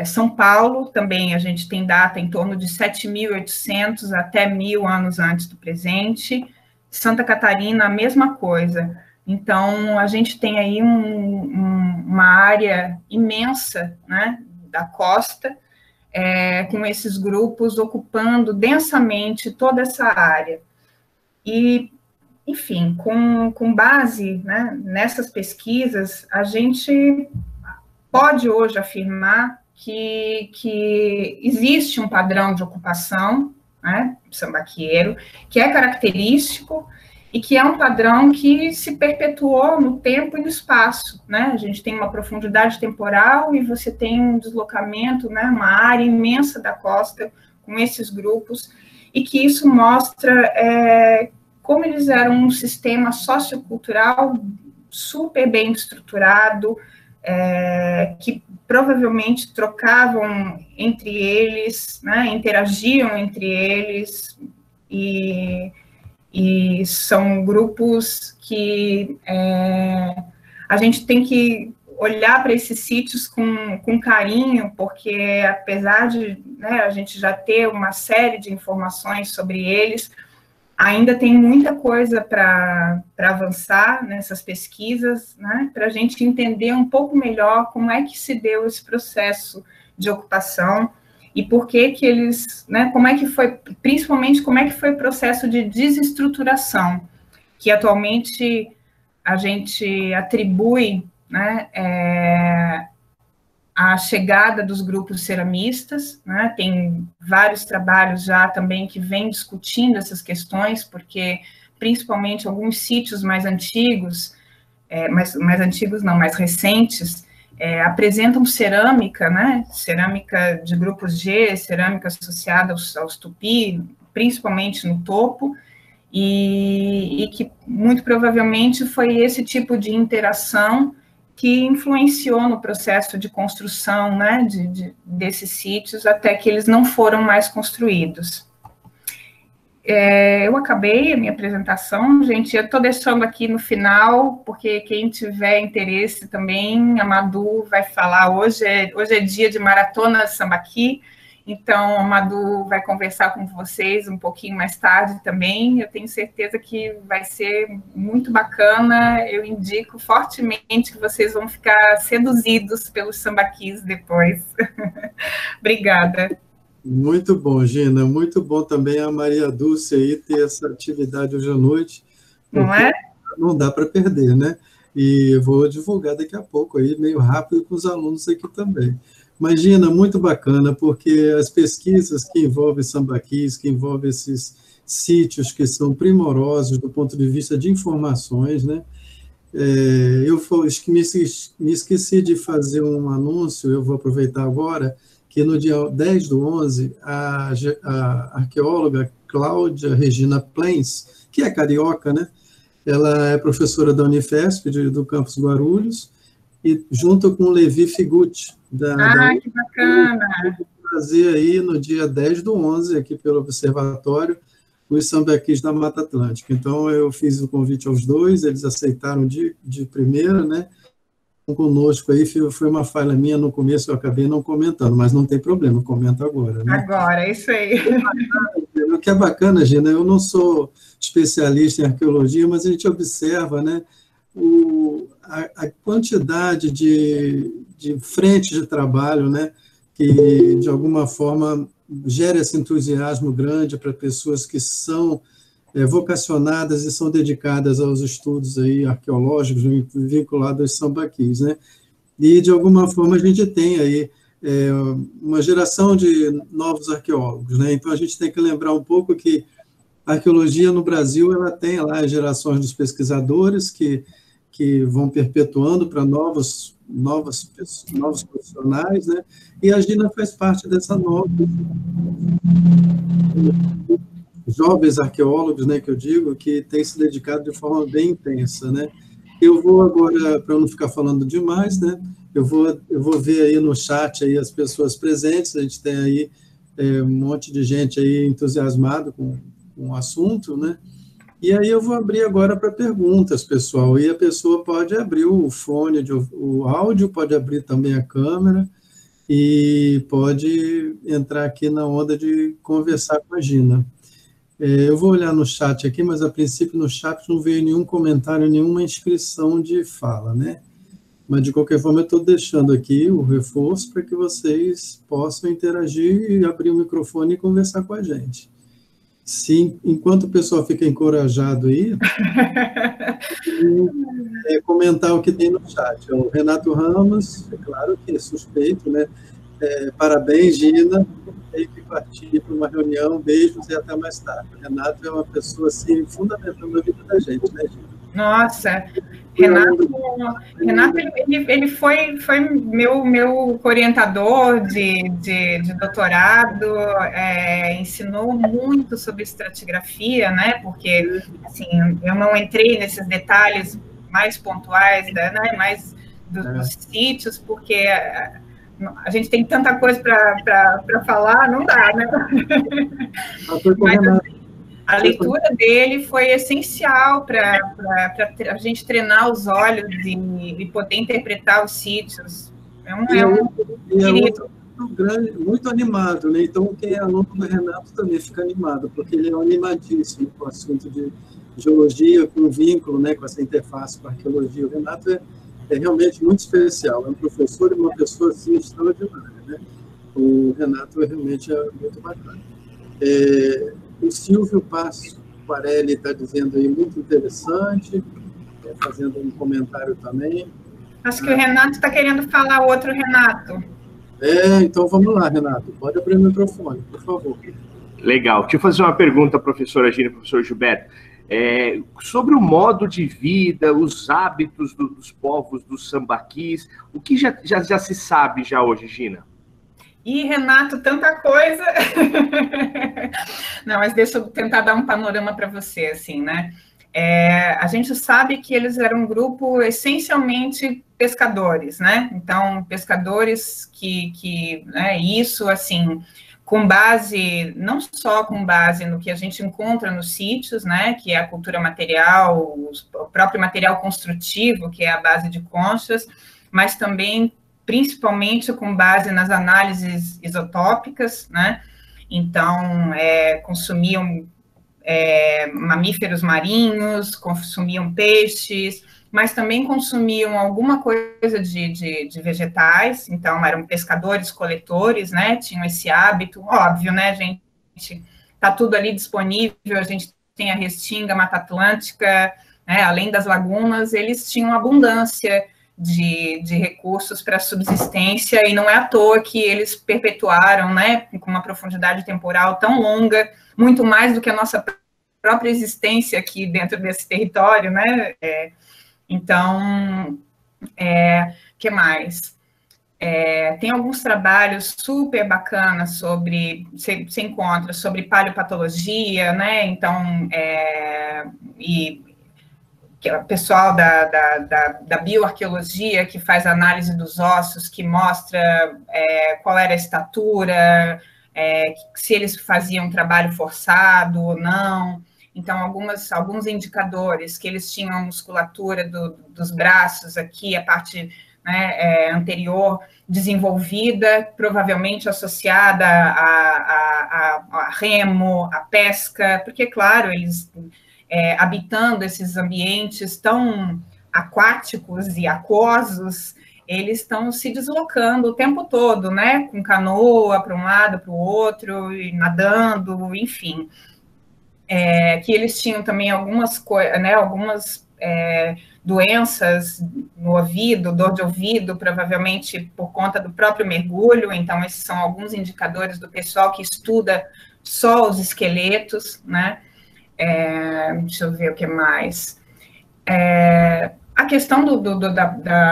São Paulo, também a gente tem data em torno de 7.800 até 1.000 anos antes do presente. Santa Catarina, a mesma coisa. Então, a gente tem aí uma área imensa, né, da costa, com esses grupos ocupando densamente toda essa área. E enfim, com base, né, nessas pesquisas, a gente pode hoje afirmar que existe um padrão de ocupação, né, sambaqueiro, que é característico e que é um padrão que se perpetuou no tempo e no espaço, né? A gente tem uma profundidade temporal e você tem um deslocamento, né, uma área imensa da costa com esses grupos, e que isso mostra como eles eram um sistema sociocultural super bem estruturado, que provavelmente trocavam entre eles, né, interagiam entre eles, e são grupos que a gente tem que olhar para esses sítios com carinho, porque apesar de, né, a gente já ter uma série de informações sobre eles, ainda tem muita coisa para avançar nessas pesquisas, né, para a gente entender um pouco melhor como é que se deu esse processo de ocupação e por que eles, né, como é que foi, principalmente como é que foi o processo de desestruturação, que atualmente a gente atribui, né, a chegada dos grupos ceramistas, né, tem vários trabalhos já também que vêm discutindo essas questões, porque principalmente alguns sítios mais antigos, mais antigos não, mais recentes, apresentam cerâmica, né, cerâmica de grupos G, cerâmica associada aos tupi, principalmente no topo, e que muito provavelmente foi esse tipo de interação que influenciou no processo de construção, né, desses sítios, até que eles não foram mais construídos. Eu acabei a minha apresentação, gente, eu estou deixando aqui no final, porque quem tiver interesse também, a Madu vai falar, hoje é dia de maratona Sambaqui, então a Madu vai conversar com vocês um pouquinho mais tarde também, eu tenho certeza que vai ser muito bacana, eu indico fortemente que vocês vão ficar seduzidos pelos sambaquis depois. Obrigada. Muito bom, Gina, muito bom também a Maria Dulce aí ter essa atividade hoje à noite. Não é? Não dá para perder, né? E eu vou divulgar daqui a pouco aí, meio rápido com os alunos aqui também. Mas, Gina, muito bacana, porque as pesquisas que envolvem sambaquis, que envolvem esses sítios que são primorosos do ponto de vista de informações, né? Eu me esqueci de fazer um anúncio, eu vou aproveitar agora, que no dia 10/11, a arqueóloga Cláudia Regina Plens, que é carioca, né? Ela é professora da Unifesp, do campus Guarulhos, e junto com o Levi Figutti, que bacana! Fazer aí no dia 10/11, aqui pelo Observatório, os sambaquis da Mata Atlântica. Então, eu fiz o convite aos dois, eles aceitaram de primeira, né? Conosco aí, foi uma falha minha no começo, eu acabei não comentando, mas não tem problema, comento agora. Né? Agora, é isso aí. O que é bacana, Gina, eu não sou especialista em arqueologia, mas a gente observa, né, a quantidade de frentes de trabalho, né, que, de alguma forma, gera esse entusiasmo grande para pessoas que são vocacionadas e são dedicadas aos estudos aí arqueológicos vinculados aos sambaquis, né? E, de alguma forma, a gente tem aí uma geração de novos arqueólogos, né? Então, a gente tem que lembrar um pouco que a arqueologia no Brasil, ela tem lá as gerações dos pesquisadores que vão perpetuando para novos profissionais, né? E a Gina faz parte dessa nova jovens arqueólogos, né, que eu digo, que têm se dedicado de forma bem intensa, né. Eu vou agora, para não ficar falando demais, né, eu vou ver aí no chat aí as pessoas presentes, a gente tem aí um monte de gente aí entusiasmado com o assunto, né, e aí eu vou abrir agora para perguntas, pessoal, e a pessoa pode abrir o fone, o áudio, pode abrir também a câmera, e pode entrar aqui na onda de conversar com a Gina. Eu vou olhar no chat aqui, mas a princípio no chat não veio nenhum comentário, nenhuma inscrição de fala, né? Mas de qualquer forma eu estou deixando aqui o reforço para que vocês possam interagir e abrir o microfone e conversar com a gente. sim, enquanto o pessoal fica encorajado aí, comentar o que tem no chat. O Renato Ramos, é claro que é suspeito, né? Parabéns, Gina. Tem que partir para uma reunião. Beijos e até mais tarde. O Renato é uma pessoa assim, fundamental na vida da gente, né, Gina? Nossa, Renato ele foi meu orientador de doutorado, ensinou muito sobre estratigrafia, né? Porque assim, eu não entrei nesses detalhes mais pontuais, né? Mais dos sítios, porque a gente tem tanta coisa para falar, não dá, né? Mas assim, a leitura dele foi essencial para a gente treinar os olhos e poder interpretar os sítios. É um querido. Muito animado, né? Então, quem é aluno do Renato também fica animado, porque ele é animadíssimo com o assunto de geologia, com o vínculo, né, com essa interface com a arqueologia. O Renato é realmente muito especial, é um professor e uma pessoa assim, extraordinária, né? O Renato realmente é muito bacana. O Silvio Pasquarelli está dizendo aí, muito interessante, fazendo um comentário também. Acho que o Renato está querendo falar, outro Renato. Então vamos lá, Renato, pode abrir o microfone, por favor. Legal. Deixa eu fazer uma pergunta, professora Gina e professor Gilberto. Sobre o modo de vida, os hábitos dos povos dos sambaquis, o que já se sabe já hoje, Gina? Ih, Renato, tanta coisa! Não, mas deixa eu tentar dar um panorama para você, assim, né? A gente sabe que eles eram um grupo essencialmente pescadores, né? Então, pescadores né, isso, assim, com base, não só com base no que a gente encontra nos sítios, né? Que é a cultura material, o próprio material construtivo, que é a base de conchas, mas também principalmente com base nas análises isotópicas, né? Então, consumiam mamíferos marinhos, consumiam peixes, mas também consumiam alguma coisa de vegetais, então eram pescadores, coletores, né? Tinham esse hábito, óbvio, né, gente? Tá tudo ali disponível, a gente tem a Restinga, Mata Atlântica, né? Além das lagunas, eles tinham abundância de recursos para subsistência, e não é à toa que eles perpetuaram, né, com uma profundidade temporal tão longa, muito mais do que a nossa própria existência aqui dentro desse território, né? Então, que mais? Tem alguns trabalhos super bacanas sobre, você encontra, sobre paleopatologia, né? Então, que é o pessoal da bioarqueologia, que faz análise dos ossos, que mostra qual era a estatura, se eles faziam trabalho forçado ou não. Então, alguns indicadores, que eles tinham a musculatura dos braços aqui, a parte, né, anterior desenvolvida, provavelmente associada a remo, a pesca, porque, claro, eles... habitando esses ambientes tão aquáticos e aquosos, eles estão se deslocando o tempo todo, né? Com canoa para um lado, para o outro, e nadando, enfim. Que eles tinham também algumas doenças no ouvido, dor de ouvido, provavelmente por conta do próprio mergulho. Então, esses são alguns indicadores do pessoal que estuda só os esqueletos, né? Deixa eu ver o que mais. A questão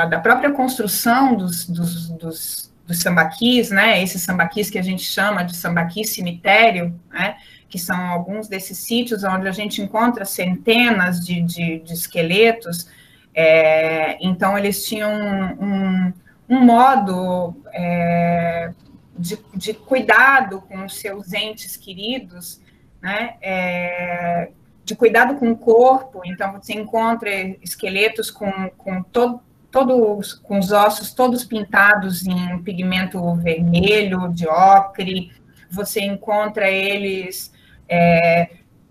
da própria construção dos sambaquis, né? Esses sambaquis que a gente chama de sambaqui cemitério, né? Que são alguns desses sítios onde a gente encontra centenas de esqueletos. Então, eles tinham um modo de cuidado com os seus entes queridos, né, de cuidado com o corpo. Então, você encontra esqueletos com os ossos todos pintados em pigmento vermelho, de ocre. Você encontra eles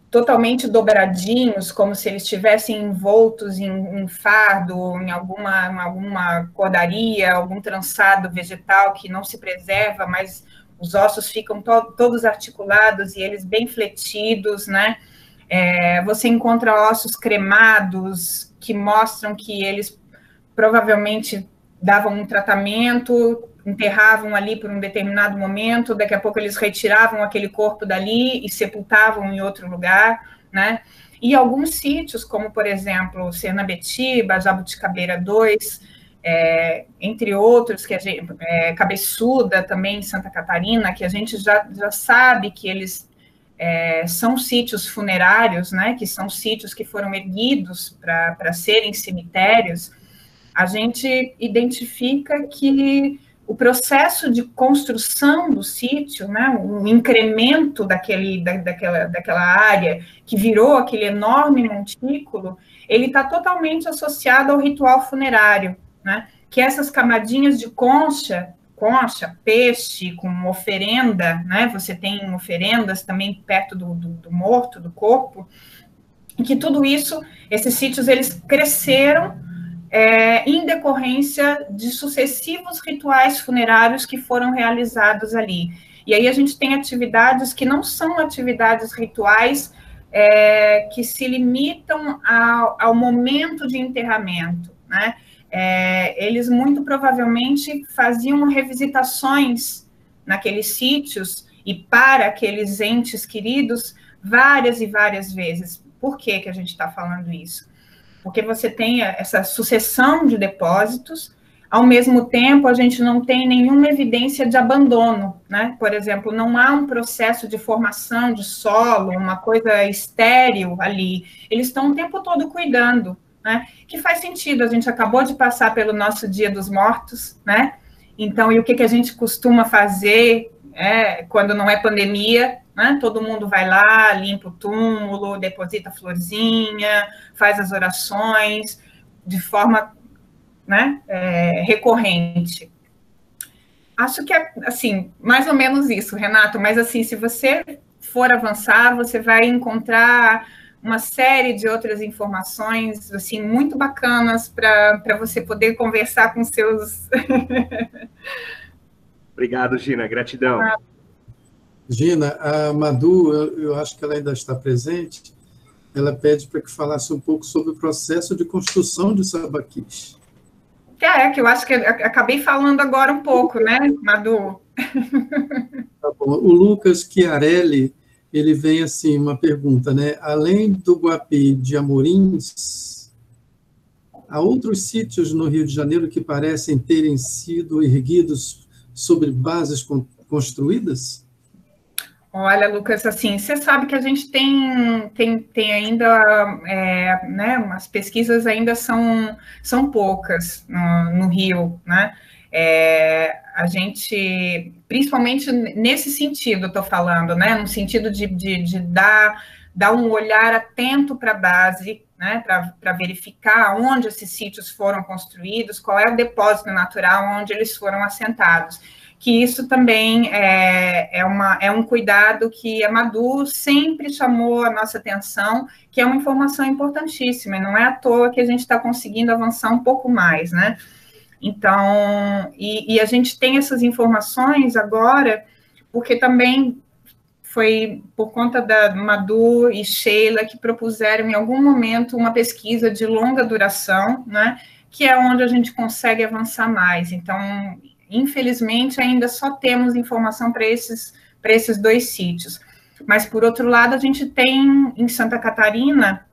totalmente dobradinhos, como se eles estivessem envoltos em fardo, em alguma cordaria, algum trançado vegetal que não se preserva, mas os ossos ficam todos articulados e eles bem fletidos, né? Você encontra ossos cremados que mostram que eles provavelmente davam um tratamento, enterravam ali por um determinado momento, daqui a pouco eles retiravam aquele corpo dali e sepultavam em outro lugar, né? E alguns sítios, como, por exemplo, Cernambetiba, Jabuticabeira 2, entre outros, Cabeçuda, também em Santa Catarina, que a gente já sabe que eles são sítios funerários, né? Que são sítios que foram erguidos para serem cemitérios. A gente identifica que o processo de construção do sítio, né, o incremento daquela área que virou aquele enorme montículo, ele está totalmente associado ao ritual funerário, né, que essas camadinhas de concha, peixe, com oferenda, né, você tem oferendas também perto do morto, do corpo, e que tudo isso, esses sítios, eles cresceram em decorrência de sucessivos rituais funerários que foram realizados ali. E aí a gente tem atividades que não são atividades rituais que se limitam ao momento de enterramento, né? Eles muito provavelmente faziam revisitações naqueles sítios e para aqueles entes queridos várias e várias vezes. Por que a gente está falando isso? Porque você tem essa sucessão de depósitos, ao mesmo tempo a gente não tem nenhuma evidência de abandono, né? Por exemplo, não há um processo de formação de solo, uma coisa estéril ali, eles estão o tempo todo cuidando, né? Que faz sentido, a gente acabou de passar pelo nosso Dia dos Mortos, né? Então, e o que a gente costuma fazer quando não é pandemia, né? Todo mundo vai lá, limpa o túmulo, deposita a florzinha, faz as orações de forma, né, recorrente. Acho que é, assim, mais ou menos isso, Renato, mas, assim, se você for avançar, você vai encontrar uma série de outras informações, assim, muito bacanas para você poder conversar com seus... Obrigado, Gina, gratidão. Gina, a Madu, eu acho que ela ainda está presente, ela pede para que falasse um pouco sobre o processo de construção de sambaquis. Que eu acho que acabei falando agora um pouco, né, Madu? Tá bom. O Lucas Chiarelli, ele vem assim, uma pergunta, né? Além do Guapi de Amorins, há outros sítios no Rio de Janeiro que parecem terem sido erguidos sobre bases construídas? Olha, Lucas, assim, você sabe que a gente tem ainda, né, as pesquisas ainda são poucas no Rio, né? A gente, principalmente nesse sentido, estou falando, né? No sentido de dar um olhar atento para a base, né? Para verificar onde esses sítios foram construídos, qual é o depósito natural onde eles foram assentados. Que isso também é um cuidado que a Madu sempre chamou a nossa atenção, que é uma informação importantíssima, e não é à toa que a gente está conseguindo avançar um pouco mais, né? Então, e a gente tem essas informações agora, porque também foi por conta da Madu e Sheila que propuseram em algum momento uma pesquisa de longa duração, né? Que é onde a gente consegue avançar mais. Então, infelizmente, ainda só temos informação para esses dois sítios. Mas, por outro lado, a gente tem em Santa Catarina,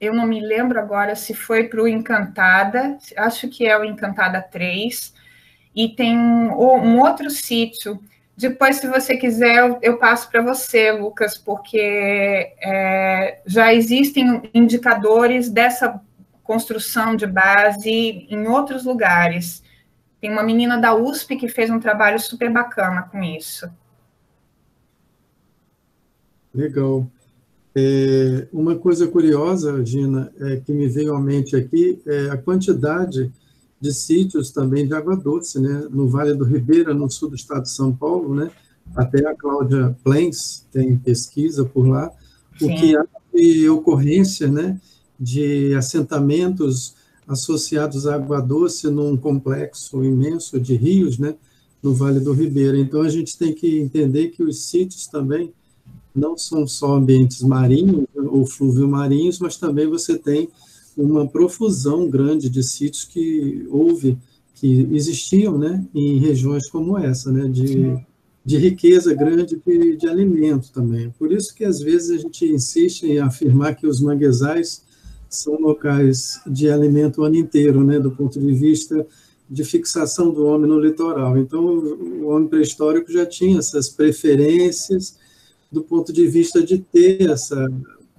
eu não me lembro agora se foi para o Encantada, acho que é o Encantada 3, e tem um outro sítio. Depois, se você quiser, eu passo para você, Lucas, porque já existem indicadores dessa construção de base em outros lugares. Tem uma menina da USP que fez um trabalho super bacana com isso. Legal. Uma coisa curiosa, Gina, que me veio à mente aqui, é a quantidade de sítios também de água doce, né? No Vale do Ribeira, no sul do estado de São Paulo, né? Até a Cláudia Plens tem pesquisa por lá, o que há de ocorrência, né? De assentamentos associados à água doce num complexo imenso de rios, né? no Vale do Ribeira. Então, a gente tem que entender que os sítios também não são só ambientes marinhos ou fluvio-marinhos, mas também você tem uma profusão grande de sítios que existiam, né, em regiões como essa, né, de riqueza grande de alimento também. Por isso que, às vezes, a gente insiste em afirmar que os manguezais são locais de alimento o ano inteiro, né, do ponto de vista de fixação do homem no litoral. Então, o homem pré-histórico já tinha essas preferências do ponto de vista de ter essa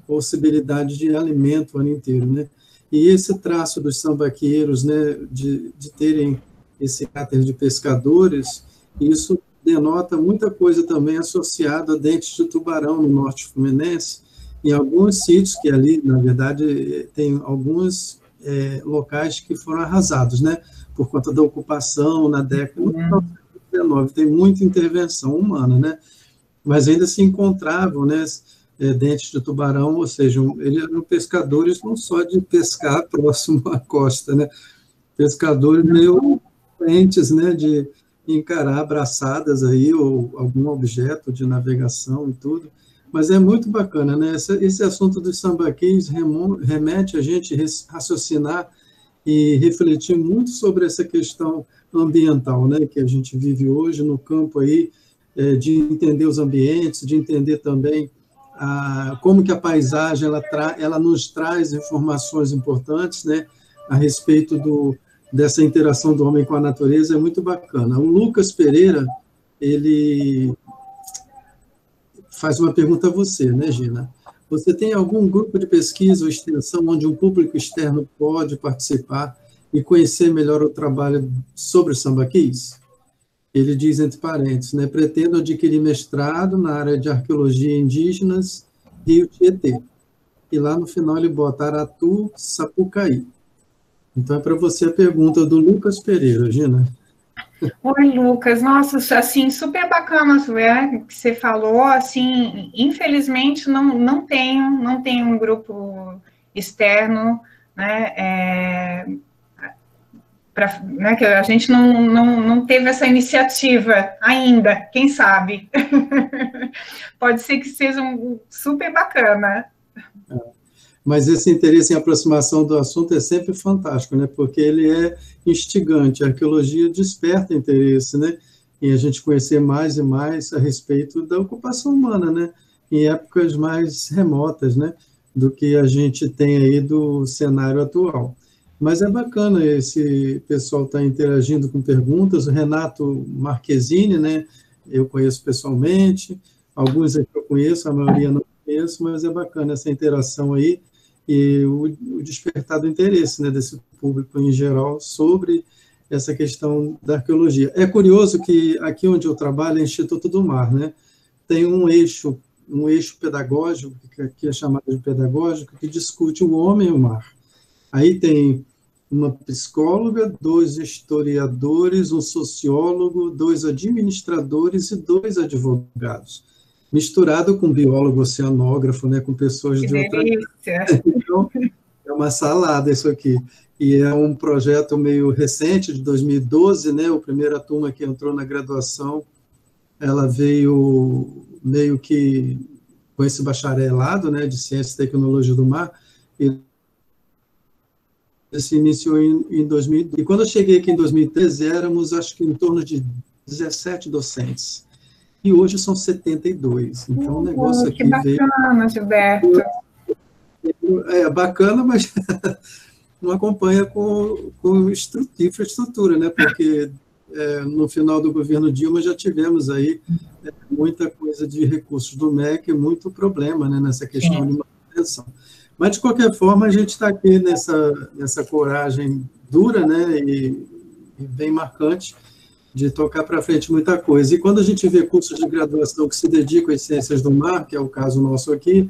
possibilidade de alimento o ano inteiro, né? E esse traço dos sambaqueiros, né, de terem esse caráter de pescadores, isso denota muita coisa também associada a dentes de tubarão no norte fluminense, em alguns sítios que ali, na verdade, tem alguns locais que foram arrasados, né, por conta da ocupação na década de 19, tem muita intervenção humana, né, mas ainda se encontravam, né, dentes de tubarão, ou seja, eles eram pescadores não só de pescar próximo à costa, né, pescadores meio doentes, né, de encarar braçadas aí, ou algum objeto de navegação e tudo, mas é muito bacana, né, esse assunto dos sambaquis remete a gente raciocinar e refletir muito sobre essa questão ambiental, né, que a gente vive hoje no campo aí, de entender os ambientes, de entender também como que a paisagem ela nos traz informações importantes, né, a respeito dessa interação do homem com a natureza, é muito bacana. O Lucas Pereira, ele faz uma pergunta a você, né, Gina? Você tem algum grupo de pesquisa ou extensão onde um público externo pode participar e conhecer melhor o trabalho sobre os sambaquis? Ele diz, entre parênteses, né, pretendo adquirir mestrado na área de arqueologia indígenas Rio Tietê. E lá no final ele bota Aratu Sapucaí. Então é para você a pergunta do Lucas Pereira, Gina. Oi, Lucas. Nossa, assim, super bacana que você falou. Assim, infelizmente não tenho um grupo externo, né? Né, que a gente não teve essa iniciativa ainda, quem sabe? Pode ser que seja super bacana. Mas esse interesse em aproximação do assunto é sempre fantástico, né? Porque ele é instigante, a arqueologia desperta interesse, né? Em a gente conhecer mais e mais a respeito da ocupação humana, né? Em épocas mais remotas, né? Do que a gente tem aí do cenário atual. Mas é bacana esse pessoal estar interagindo com perguntas. O Renato Marquezine, né, eu conheço pessoalmente, alguns aqui eu conheço, a maioria não conheço, mas é bacana essa interação aí e o despertar do interesse, né, desse público em geral sobre essa questão da arqueologia. É curioso que aqui onde eu trabalho, é Instituto do Mar, né, tem um eixo pedagógico, que aqui é chamado de pedagógico, que discute o homem e o mar. Aí tem uma psicóloga, 2 historiadores, um sociólogo, 2 administradores e 2 advogados, misturado com biólogo, oceanógrafo, né, com pessoas de outra... Então, é uma salada isso aqui. E é um projeto meio recente, de 2012, né, a primeira turma que entrou na graduação, ela veio meio que com esse bacharelado, né, de Ciência e Tecnologia do Mar, e se iniciou em 2000, e quando eu cheguei aqui em 2013, éramos, acho que, em torno de 17 docentes, e hoje são 72, então o negócio aqui que bacana, veio... Gilberto. É bacana, mas não acompanha com infraestrutura, né, porque no final do governo Dilma já tivemos aí muita coisa de recursos do MEC, muito problema, né, nessa questão de manutenção. Mas, de qualquer forma, a gente está aqui nessa coragem dura, né, e bem marcante, de tocar para frente muita coisa. E quando a gente vê cursos de graduação que se dedicam às ciências do mar, que é o caso nosso aqui,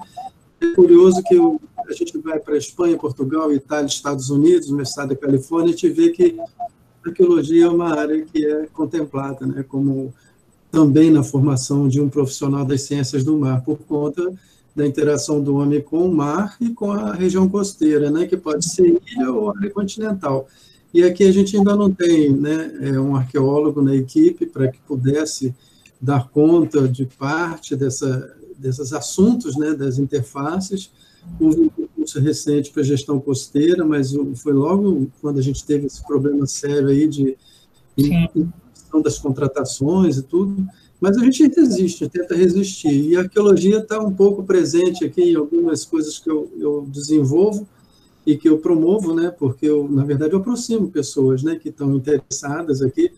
é curioso que a gente vai para a Espanha, Portugal, Itália, Estados Unidos, no estado da Califórnia, e a gente vê que a arqueologia é uma área que é contemplada, né, como também na formação de um profissional das ciências do mar, por conta da interação do homem com o mar e com a região costeira, né, que pode ser ilha ou área continental. E aqui a gente ainda não tem, né, um arqueólogo na equipe para que pudesse dar conta de parte desses assuntos, né, das interfaces. Houve um concurso recente para gestão costeira, mas foi logo quando a gente teve esse problema sério aí de questão das contratações e tudo, mas a gente resiste, tenta resistir. E a arqueologia está um pouco presente aqui em algumas coisas que eu desenvolvo e que eu promovo, né, porque na verdade, eu aproximo pessoas, né, que estão interessadas aqui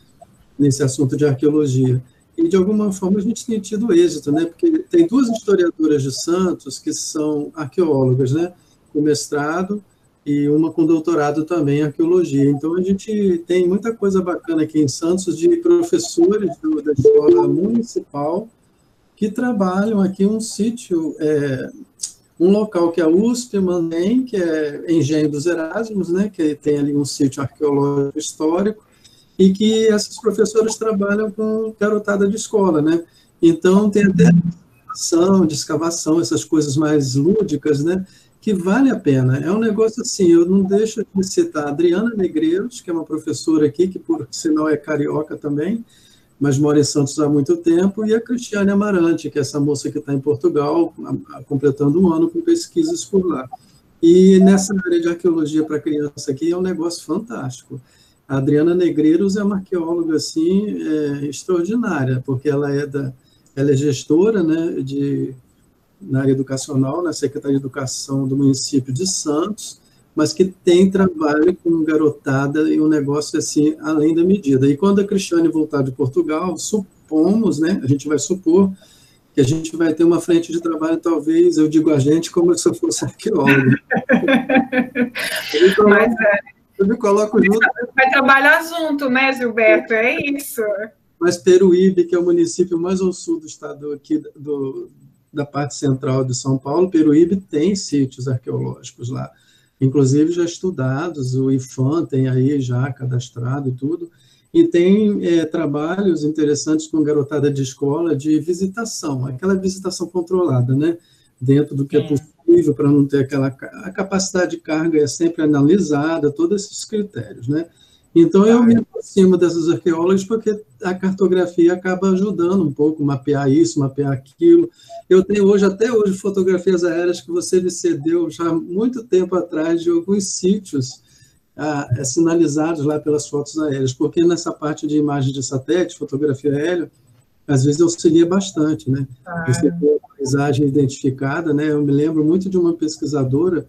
nesse assunto de arqueologia. E, de alguma forma, a gente tem tido êxito, né, porque tem 2 historiadoras de Santos que são arqueólogas, né, com mestrado, e uma com doutorado também em arqueologia. Então, a gente tem muita coisa bacana aqui em Santos de professores da escola municipal que trabalham aqui um sítio, um local que a USP mantém, que é Engenho dos Erasmos, né, que tem ali um sítio arqueológico histórico, e que esses professores trabalham com garotada de escola, né? Então, tem até de escavação, essas coisas mais lúdicas, né? Que vale a pena. É um negócio assim, eu não deixo de citar a Adriana Negreiros, que é uma professora aqui, que por sinal é carioca também, mas mora em Santos há muito tempo, e a Cristiane Amarante, que é essa moça que está em Portugal, completando um ano com pesquisas por lá. E nessa área de arqueologia para criança aqui é um negócio fantástico. A Adriana Negreiros é uma arqueóloga assim, extraordinária, porque ela é gestora, né, na área educacional, na Secretaria de Educação do município de Santos, mas que tem trabalho com garotada e um negócio assim, além da medida. E quando a Cristiane voltar de Portugal, supomos, né, a gente vai supor que a gente vai ter uma frente de trabalho, talvez, eu digo a gente como se eu fosse arqueólogo. Eu me coloco junto. Vai trabalhar junto, né, Gilberto? É isso. Mas Peruíbe, que é o município mais ao sul do estado aqui, da parte central de São Paulo, Peruíbe tem sítios arqueológicos lá, inclusive já estudados, o IFAM tem aí já cadastrado e tudo, e tem trabalhos interessantes com garotada de escola de visitação, aquela visitação controlada, né, dentro do que é possível, para não ter a capacidade de carga é sempre analisada, todos esses critérios, né? Então, eu me aproximo dessas arqueólogas porque a cartografia acaba ajudando um pouco, mapear isso, mapear aquilo. Eu tenho até hoje, fotografias aéreas que você me cedeu já há muito tempo atrás de alguns sítios sinalizados lá pelas fotos aéreas, porque nessa parte de imagem de satélite, fotografia aérea, às vezes auxilia bastante, né? Você tem a paisagem identificada, né? Eu me lembro muito de uma pesquisadora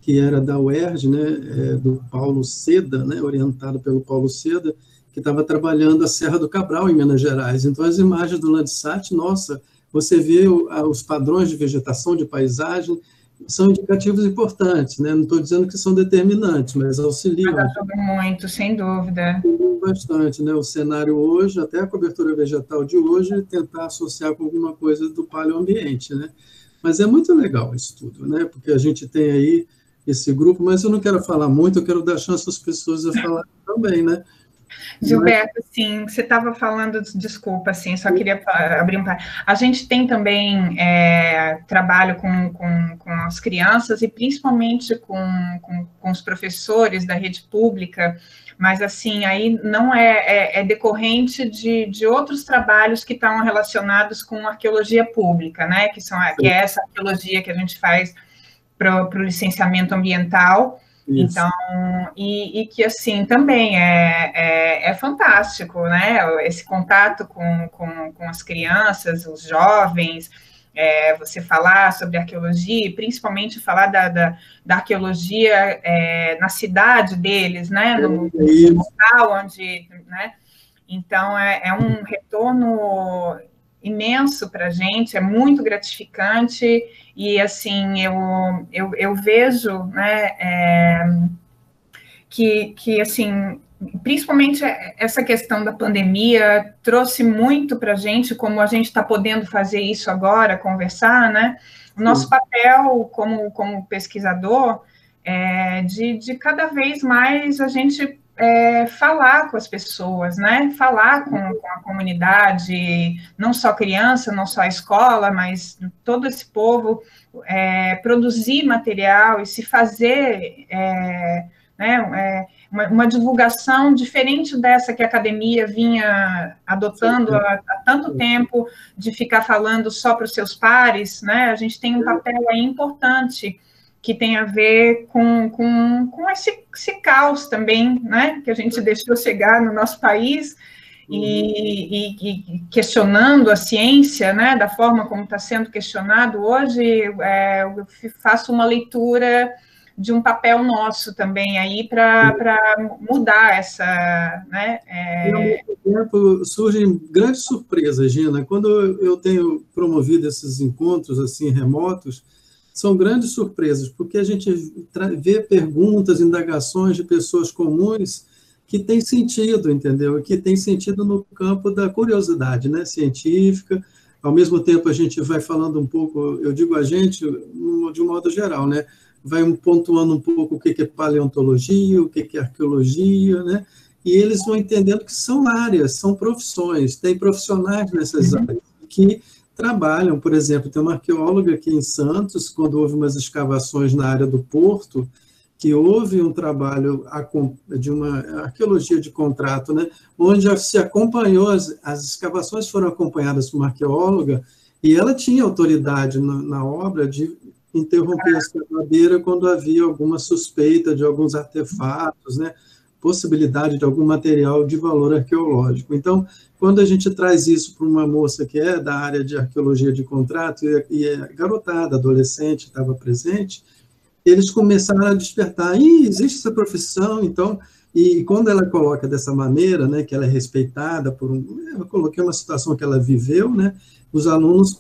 que era da UERJ, né, do Paulo Seda, né, orientado pelo Paulo Seda, que estava trabalhando a Serra do Cabral, em Minas Gerais. Então, as imagens do Landsat, nossa, você vê os padrões de vegetação, de paisagem, são indicativos importantes, né? Não estou dizendo que são determinantes, mas auxiliam. Ajuda muito, sem dúvida. Bastante, né? O cenário hoje, até a cobertura vegetal de hoje, tentar associar com alguma coisa do paleoambiente, né? Mas é muito legal isso tudo, né? Porque a gente tem aí esse grupo, mas eu não quero falar muito, eu quero dar chance às pessoas a falar também, né? Gilberto, sim, você estava falando, desculpa, assim, só queria abrir um parênteses. A gente tem também trabalho com as crianças e principalmente com os professores da rede pública, mas, assim, aí não é decorrente de outros trabalhos que estão relacionados com arqueologia pública, né, que é essa arqueologia que a gente faz para o licenciamento ambiental. Isso. Então, e que, assim, também é fantástico, né, esse contato com as crianças, os jovens, você falar sobre arqueologia, e principalmente falar da arqueologia na cidade deles, né, no local onde, né, então é um retorno imenso para a gente, é muito gratificante, e, assim, eu vejo, né, que, assim, principalmente essa questão da pandemia trouxe muito para a gente, como a gente está podendo fazer isso agora, conversar, né, o nosso papel como pesquisador de cada vez mais a gente falar com as pessoas, né? Falar com a comunidade, não só criança, não só a escola, mas todo esse povo, produzir material e se fazer né? Uma divulgação diferente dessa que a academia vinha adotando há tanto tempo, de ficar falando só para os seus pares, né? A gente tem um papel aí importante que tem a ver com esse caos também, né? Que a gente deixou chegar no nosso país, e questionando a ciência, né, da forma como está sendo questionado hoje, eu faço uma leitura de um papel nosso também aí para mudar essa, né? E ao mesmo tempo surgem grandes surpresas, Gina. Quando eu tenho promovido esses encontros assim remotos, são grandes surpresas, porque a gente vê perguntas, indagações de pessoas comuns que tem sentido, entendeu? Que tem sentido no campo da curiosidade, né, científica. Ao mesmo tempo, a gente vai falando um pouco, eu digo a gente, de um modo geral, né, vai pontuando um pouco o que é paleontologia, o que é arqueologia, né, e eles vão entendendo que são áreas, são profissões, tem profissionais nessas áreas que trabalham, por exemplo, tem uma arqueóloga aqui em Santos, quando houve umas escavações na área do Porto, que houve um trabalho de uma arqueologia de contrato, né, onde se acompanhou, as escavações foram acompanhadas por uma arqueóloga, e ela tinha autoridade na obra de interromper a escavadeira quando havia alguma suspeita de alguns artefatos, né, possibilidade de algum material de valor arqueológico. Então, quando a gente traz isso para uma moça que é da área de arqueologia de contrato, e é garotada, adolescente, estava presente, eles começaram a despertar, existe essa profissão, então, e quando ela coloca dessa maneira, né, que ela é respeitada eu coloquei uma situação que ela viveu, né, os alunos,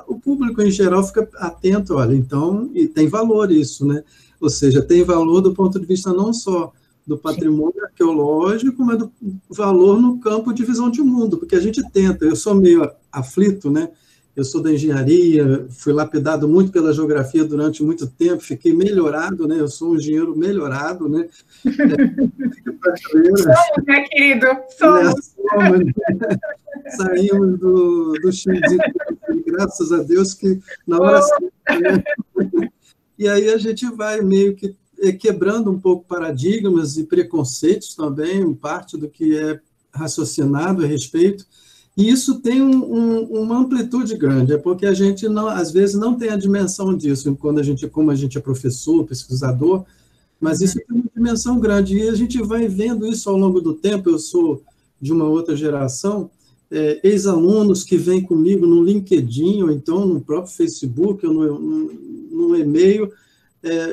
o público em geral fica atento, olha, então, e tem valor isso, né, ou seja, tem valor do ponto de vista não só do patrimônio arqueológico, mas do valor no campo de visão de mundo, porque a gente tenta, eu sou meio aflito, né, eu sou da engenharia, fui lapidado muito pela geografia durante muito tempo, fiquei melhorado, né? Eu sou um engenheiro melhorado, né? Somos, né, querido? Somos. Saímos do Chile, graças a Deus que na hora certa, né? E aí a gente vai meio que quebrando um pouco paradigmas e preconceitos também, parte do que é raciocinado a respeito. E isso tem uma amplitude grande, porque a gente, não, às vezes, não tem a dimensão disso, como a gente é professor, pesquisador, mas isso tem uma dimensão grande, e a gente vai vendo isso ao longo do tempo. Eu sou de uma outra geração, ex-alunos que vêm comigo no LinkedIn, ou então no próprio Facebook, ou no e-mail,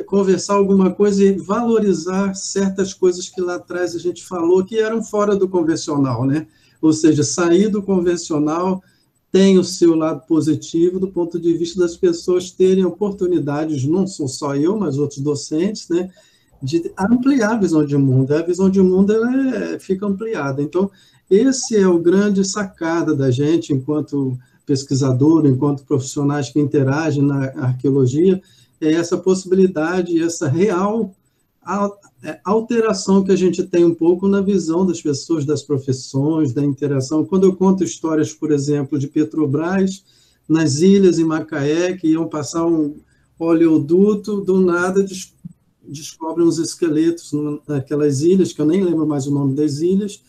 conversar alguma coisa e valorizar certas coisas que lá atrás a gente falou que eram fora do convencional, né? Ou seja, sair do convencional tem o seu lado positivo do ponto de vista das pessoas terem oportunidades, não sou só eu, mas outros docentes, né, de ampliar a visão de mundo. A visão de mundo fica ampliada. Então, esse é o grande sacada da gente, enquanto pesquisador, enquanto profissionais que interagem na arqueologia, é essa possibilidade, essa real alteração que a gente tem um pouco na visão das pessoas, das profissões, da interação. Quando eu conto histórias, por exemplo, de Petrobras, nas ilhas em Macaé, que iam passar um oleoduto, do nada descobrem uns esqueletos naquelas ilhas, que eu nem lembro mais o nome das ilhas,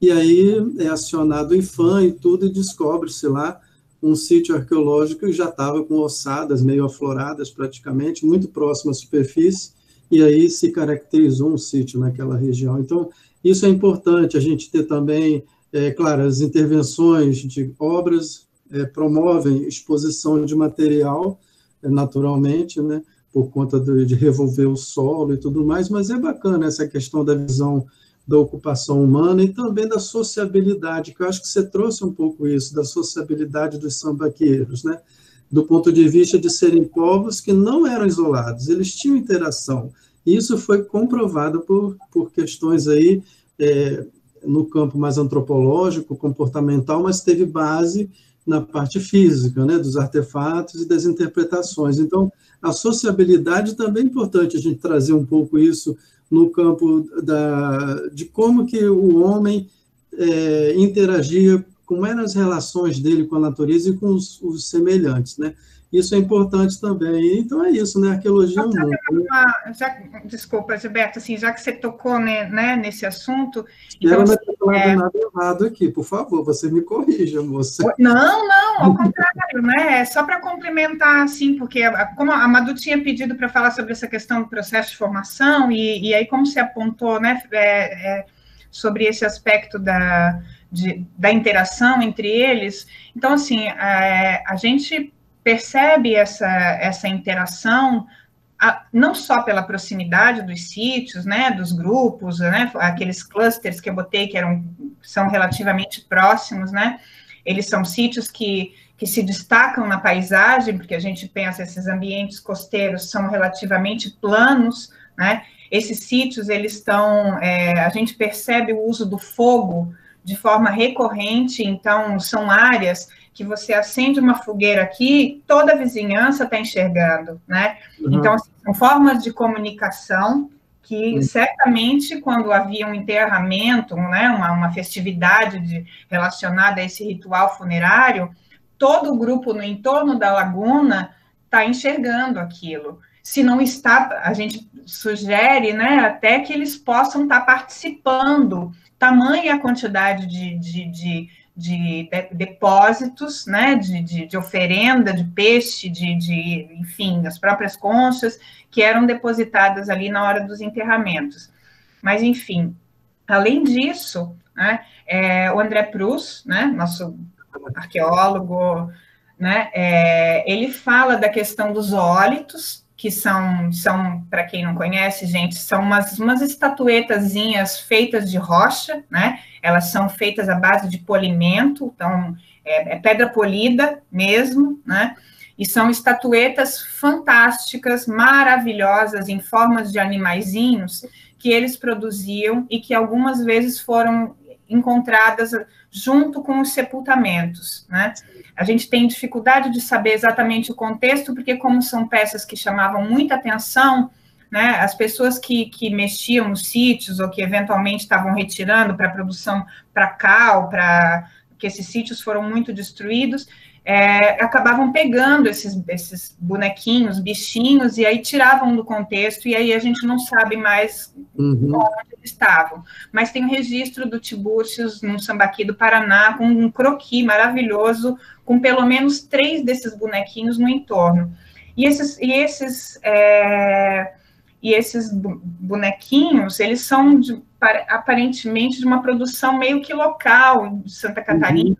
e aí é acionado o IPHAN e tudo, e descobre-se lá um sítio arqueológico que já estava com ossadas meio afloradas praticamente, muito próximo à superfície, e aí se caracterizou um sítio naquela região. Então, isso é importante, a gente ter também, claro, as intervenções de obras promovem exposição de material, naturalmente, né, por conta de revolver o solo e tudo mais, mas é bacana essa questão da visão da ocupação humana e também da sociabilidade, que eu acho que você trouxe um pouco isso, da sociabilidade dos sambaqueiros, né? Do ponto de vista de serem povos que não eram isolados, eles tinham interação. Isso foi comprovado por questões aí, no campo mais antropológico, comportamental, mas teve base na parte física, né, dos artefatos e das interpretações. Então, a sociabilidade também é importante a gente trazer um pouco isso no campo de como que o homem interagia, como eram as relações dele com a natureza e com os semelhantes, né? Isso é importante também. Então é isso, né? Arqueologia é um mundo. Desculpa, Gilberto, assim, já que você tocou, né, nesse assunto... Espero não ter falado nada errado aqui, por favor, você me corrija, moça. Não, ao contrário, né? É só para complementar, assim, porque como a Madu tinha pedido para falar sobre essa questão do processo de formação, e aí como você apontou, né, sobre esse aspecto da interação entre eles, então, assim, a gente percebe essa interação não só pela proximidade dos sítios, né, dos grupos, né, aqueles clusters que eu botei que são relativamente próximos, né, eles são sítios que se destacam na paisagem, porque a gente pensa esses ambientes costeiros são relativamente planos, né, esses sítios, eles estão, a gente percebe o uso do fogo de forma recorrente, então são áreas que você acende uma fogueira aqui, toda a vizinhança está enxergando, né? Uhum. Então, assim, são formas de comunicação que, certamente, quando havia um enterramento, né, uma festividade relacionada a esse ritual funerário, todo o grupo no entorno da laguna está enxergando aquilo. Se não está, a gente sugere, né, até que eles possam estar participando, tamanha a quantidade de depósitos, né, de oferenda, de peixe, enfim, das próprias conchas, que eram depositadas ali na hora dos enterramentos. Mas, enfim, além disso, né, o André Prus, né, nosso arqueólogo, né, ele fala da questão dos ólitos, que são para quem não conhece, gente, são umas estatuetazinhas feitas de rocha, né? Elas são feitas à base de polimento, então é pedra polida mesmo, né? E são estatuetas fantásticas, maravilhosas, em formas de animaizinhos que eles produziam e que algumas vezes foram encontradas junto com os sepultamentos, né? A gente tem dificuldade de saber exatamente o contexto, porque como são peças que chamavam muita atenção, né, as pessoas que mexiam nos sítios ou que eventualmente estavam retirando para produção para cal, que esses sítios foram muito destruídos, acabavam pegando esses bonequinhos, bichinhos, e aí tiravam do contexto, e aí a gente não sabe mais onde eles estavam. Mas tem um registro do Tiburcios, no Sambaqui do Paraná, com um croquis maravilhoso, com pelo menos 3 desses bonequinhos no entorno. E esses bonequinhos, eles são, aparentemente, de uma produção meio que local, de Santa Catarina,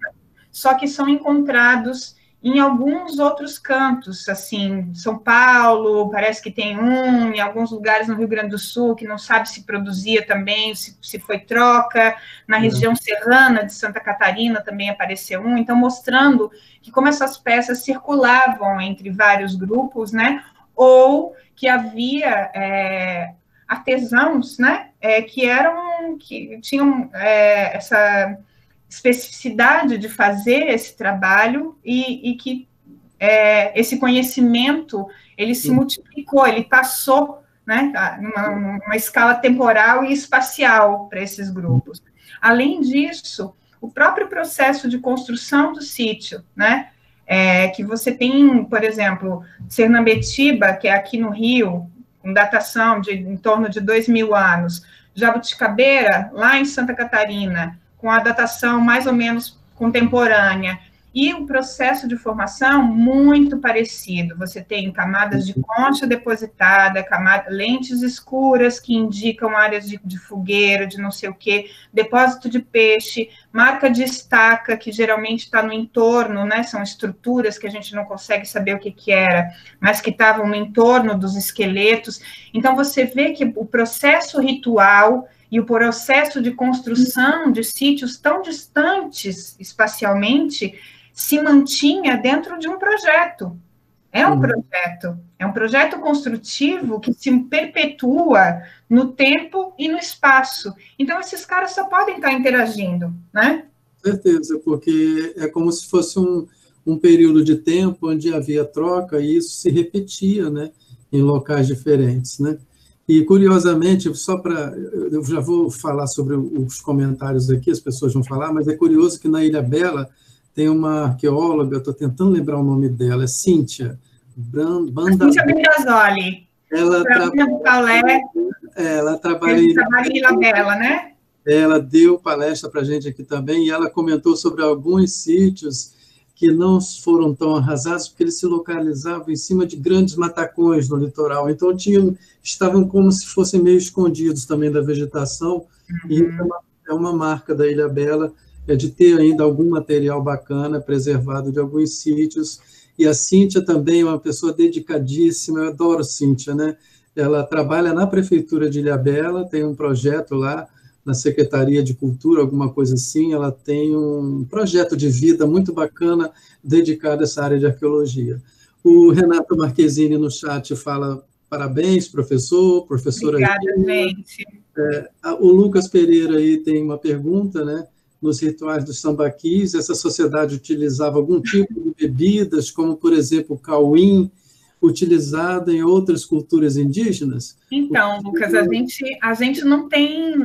só que são encontrados em alguns outros cantos, assim, São Paulo, parece que tem em alguns lugares no Rio Grande do Sul, que não sabe se produzia também, se foi troca, na região serrana de Santa Catarina também apareceu então mostrando que como essas peças circulavam entre vários grupos, né, ou que havia artesãos, né, que tinham essa especificidade de fazer esse trabalho e que esse conhecimento, ele se multiplicou, ele passou, né, numa escala temporal e espacial para esses grupos. Além disso, o próprio processo de construção do sítio, né, que você tem, por exemplo, Sernambetiba, que é aqui no Rio, com datação em torno de 2.000 anos, Jabuticabeira, lá em Santa Catarina, com a datação mais ou menos contemporânea, e o processo de formação muito parecido. Você tem camadas de concha depositada, lentes escuras que indicam áreas de fogueira, de não sei o quê, depósito de peixe, marca de estaca, que geralmente está no entorno, né? São estruturas que a gente não consegue saber o que era, mas que estavam no entorno dos esqueletos. Então, você vê que o processo ritual e o processo de construção de sítios tão distantes espacialmente se mantinha dentro de um projeto. É um projeto construtivo que se perpetua no tempo e no espaço. Então, esses caras só podem estar interagindo, né? Certeza, porque é como se fosse um período de tempo onde havia troca e isso se repetia, né, em locais diferentes, né? E, curiosamente, eu já vou falar sobre os comentários aqui, as pessoas vão falar, mas é curioso que na Ilha Bela tem uma arqueóloga, estou tentando lembrar o nome dela, é Cíntia Cíntia Brandazoli. Ela trabalha em Ilhabela, né? Ela deu palestra para a gente aqui também, e ela comentou sobre alguns sítios que não foram tão arrasados, porque eles se localizavam em cima de grandes matacões no litoral, então estavam como se fossem meio escondidos também da vegetação, e é uma marca da Ilhabela, é de ter ainda algum material bacana preservado de alguns sítios. E a Cíntia também é uma pessoa dedicadíssima, eu adoro Cíntia, né? Ela trabalha na Prefeitura de Ilhabela, tem um projeto lá na Secretaria de Cultura, alguma coisa assim, ela tem um projeto de vida muito bacana dedicado a essa área de arqueologia. O Renato Marquezini no chat fala parabéns, professora. Obrigada, gente. O Lucas Pereira aí tem uma pergunta, né? Nos rituais dos sambaquis, essa sociedade utilizava algum tipo de bebidas, como, por exemplo, o cauim, utilizado em outras culturas indígenas? Então, Lucas, a gente não tem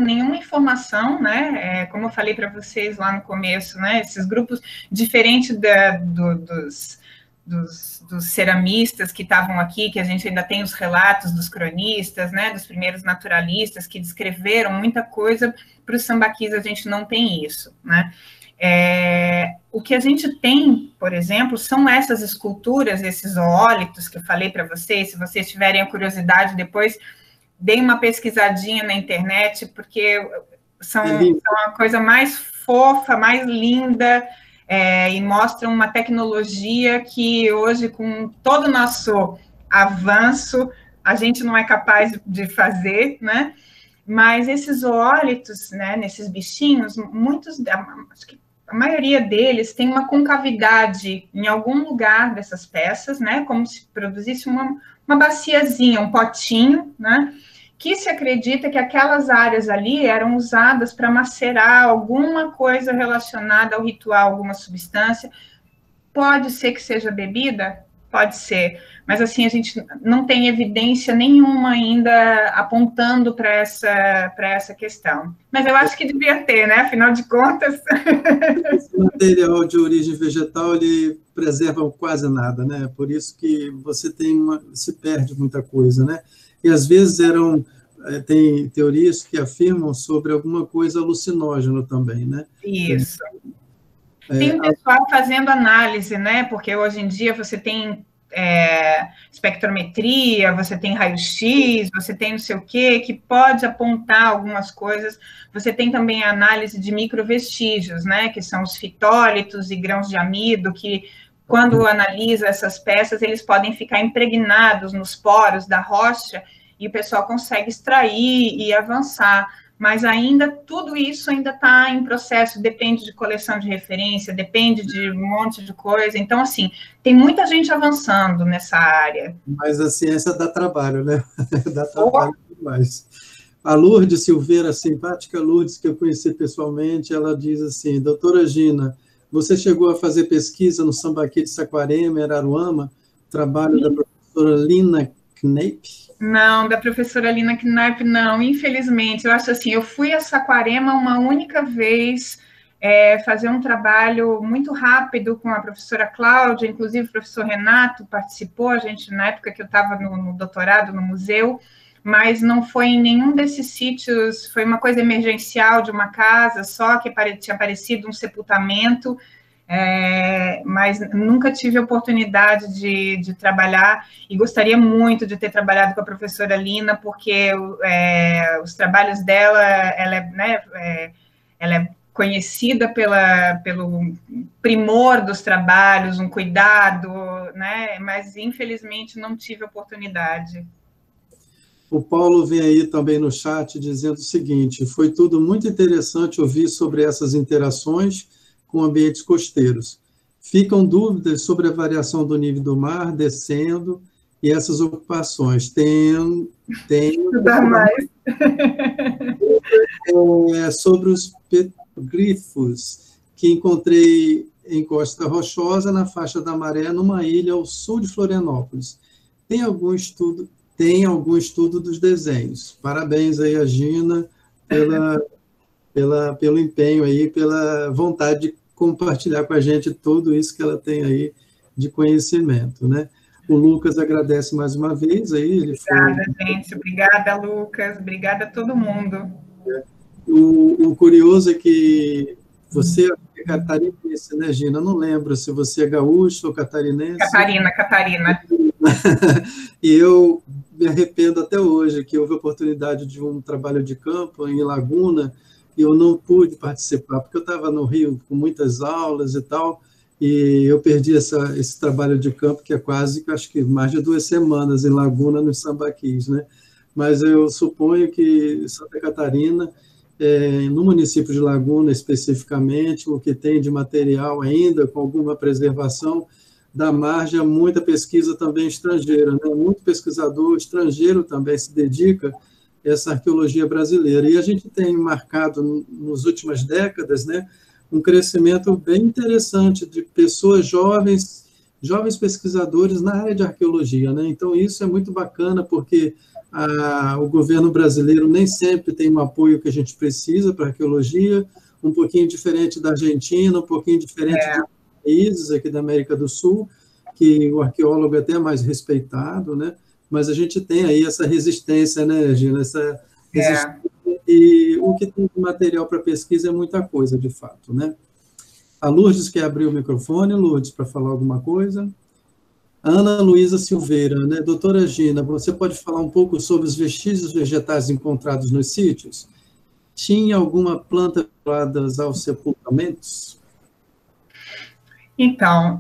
nenhuma informação, né? Como eu falei para vocês lá no começo, né? Esses grupos, diferente dos ceramistas que estavam aqui, que a gente ainda tem os relatos dos cronistas, né? Dos primeiros naturalistas que descreveram muita coisa. Para os sambaquis, a gente não tem isso, né? O que a gente tem, por exemplo, são essas esculturas, esses oólitos que eu falei para vocês. Se vocês tiverem a curiosidade, depois deem uma pesquisadinha na internet, porque são a coisa mais fofa, mais linda, e mostram uma tecnologia que hoje, com todo o nosso avanço, a gente não é capaz de fazer, né? Mas esses oólitos, né, nesses bichinhos, acho que a maioria deles tem uma concavidade em algum lugar dessas peças, né, como se produzisse uma baciazinha, um potinho, né, que se acredita que aquelas áreas ali eram usadas para macerar alguma coisa relacionada ao ritual, alguma substância. Pode ser que seja bebida? Pode ser, mas assim, a gente não tem evidência nenhuma ainda apontando para essa questão. Mas eu acho que devia ter, né? Afinal de contas. Esse material de origem vegetal, ele preserva quase nada, né? Por isso que você se perde muita coisa, né? E às vezes tem teorias que afirmam sobre alguma coisa alucinógena também, né? Isso. Tem um pessoal fazendo análise, né? Porque hoje em dia você tem espectrometria, você tem raio-x, você tem não sei o quê, que pode apontar algumas coisas. Você tem também a análise de microvestígios, né? Que são os fitólitos e grãos de amido, que quando analisa essas peças, eles podem ficar impregnados nos poros da rocha e o pessoal consegue extrair e avançar. Mas ainda, tudo isso ainda está em processo, depende de coleção de referência, depende de um monte de coisa. Então, assim, tem muita gente avançando nessa área. Mas a ciência dá trabalho, né? Dá trabalho demais. A Lourdes Silveira, a simpática Lourdes, que eu conheci pessoalmente, ela diz assim: doutora Gina, você chegou a fazer pesquisa no Sambaqui de Saquarema, Araruama, trabalho da professora Lina Kneip? Não, da professora Lina Kneip, não, infelizmente. Eu acho assim, eu fui a Saquarema uma única vez fazer um trabalho muito rápido com a professora Cláudia, inclusive o professor Renato participou, a gente, na época que eu estava no doutorado no museu, mas não foi em nenhum desses sítios, foi uma coisa emergencial de uma casa só, que tinha aparecido um sepultamento, mas nunca tive a oportunidade de trabalhar, e gostaria muito de ter trabalhado com a professora Lina, porque os trabalhos dela, ela é conhecida pelo primor dos trabalhos, um cuidado, né? Mas infelizmente não tive a oportunidade. O Paulo vem aí também no chat dizendo o seguinte: foi tudo muito interessante ouvir sobre essas interações com ambientes costeiros. Ficam dúvidas sobre a variação do nível do mar descendo e essas ocupações. Tem mais. Sobre os petroglyphos que encontrei em Costa Rochosa, na faixa da Maré, numa ilha ao sul de Florianópolis. Tem algum estudo dos desenhos. Parabéns aí a Gina pelo empenho aí, pela vontade de compartilhar com a gente tudo isso que ela tem aí de conhecimento, né? O Lucas agradece mais uma vez. Aí, obrigada, gente. Obrigada, Lucas. Obrigada a todo mundo. O curioso é que você é catarinense, né, Gina? Eu não lembro se você é gaúcho ou catarinense. Catarina. E eu me arrependo até hoje que houve a oportunidade de um trabalho de campo em Laguna e eu não pude participar, porque eu estava no Rio com muitas aulas e tal, e eu perdi esse trabalho de campo, que é quase, acho que mais de 2 semanas em Laguna, nos Sambaquis, né? Mas eu suponho que Santa Catarina, no município de Laguna especificamente, o que tem de material ainda, com alguma preservação, dá margem a muita pesquisa também estrangeira, né? Muito pesquisador estrangeiro também se dedica a essa arqueologia brasileira. E a gente tem marcado, nas últimas décadas, né, um crescimento bem interessante de pessoas jovens pesquisadores na área de arqueologia, né? Então, isso é muito bacana, porque o governo brasileiro nem sempre tem um apoio que a gente precisa para a arqueologia, um pouquinho diferente da Argentina, um pouquinho diferente de países aqui da América do Sul, que o arqueólogo é até mais respeitado, né? Mas a gente tem aí essa resistência, né, Gina? Essa resistência, e o que tem de material para pesquisa é muita coisa, de fato, né? A Lourdes quer abrir o microfone, Lourdes, para falar alguma coisa. Ana Luísa Silveira, né? Doutora Gina, você pode falar um pouco sobre os vestígios vegetais encontrados nos sítios? Tinha alguma planta vinculada aos sepultamentos? Então,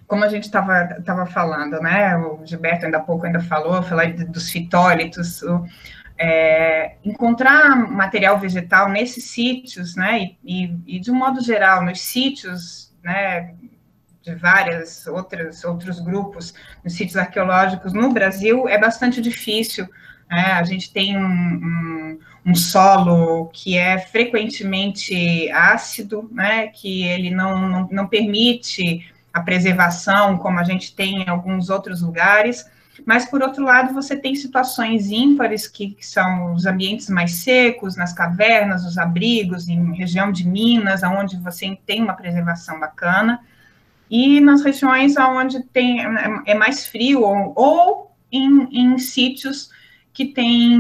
como a gente estava falando, né? O Gilberto ainda há pouco falou dos fitólitos, encontrar material vegetal nesses sítios, né? E de um modo geral, nos sítios, né? De vários outros grupos, nos sítios arqueológicos no Brasil, é bastante difícil. A gente tem um solo que é frequentemente ácido, né, que ele não permite a preservação, como a gente tem em alguns outros lugares, mas, por outro lado, você tem situações ímpares, que são os ambientes mais secos, nas cavernas, os abrigos, em região de Minas, onde você tem uma preservação bacana, e nas regiões onde é mais frio, ou em sítios que tem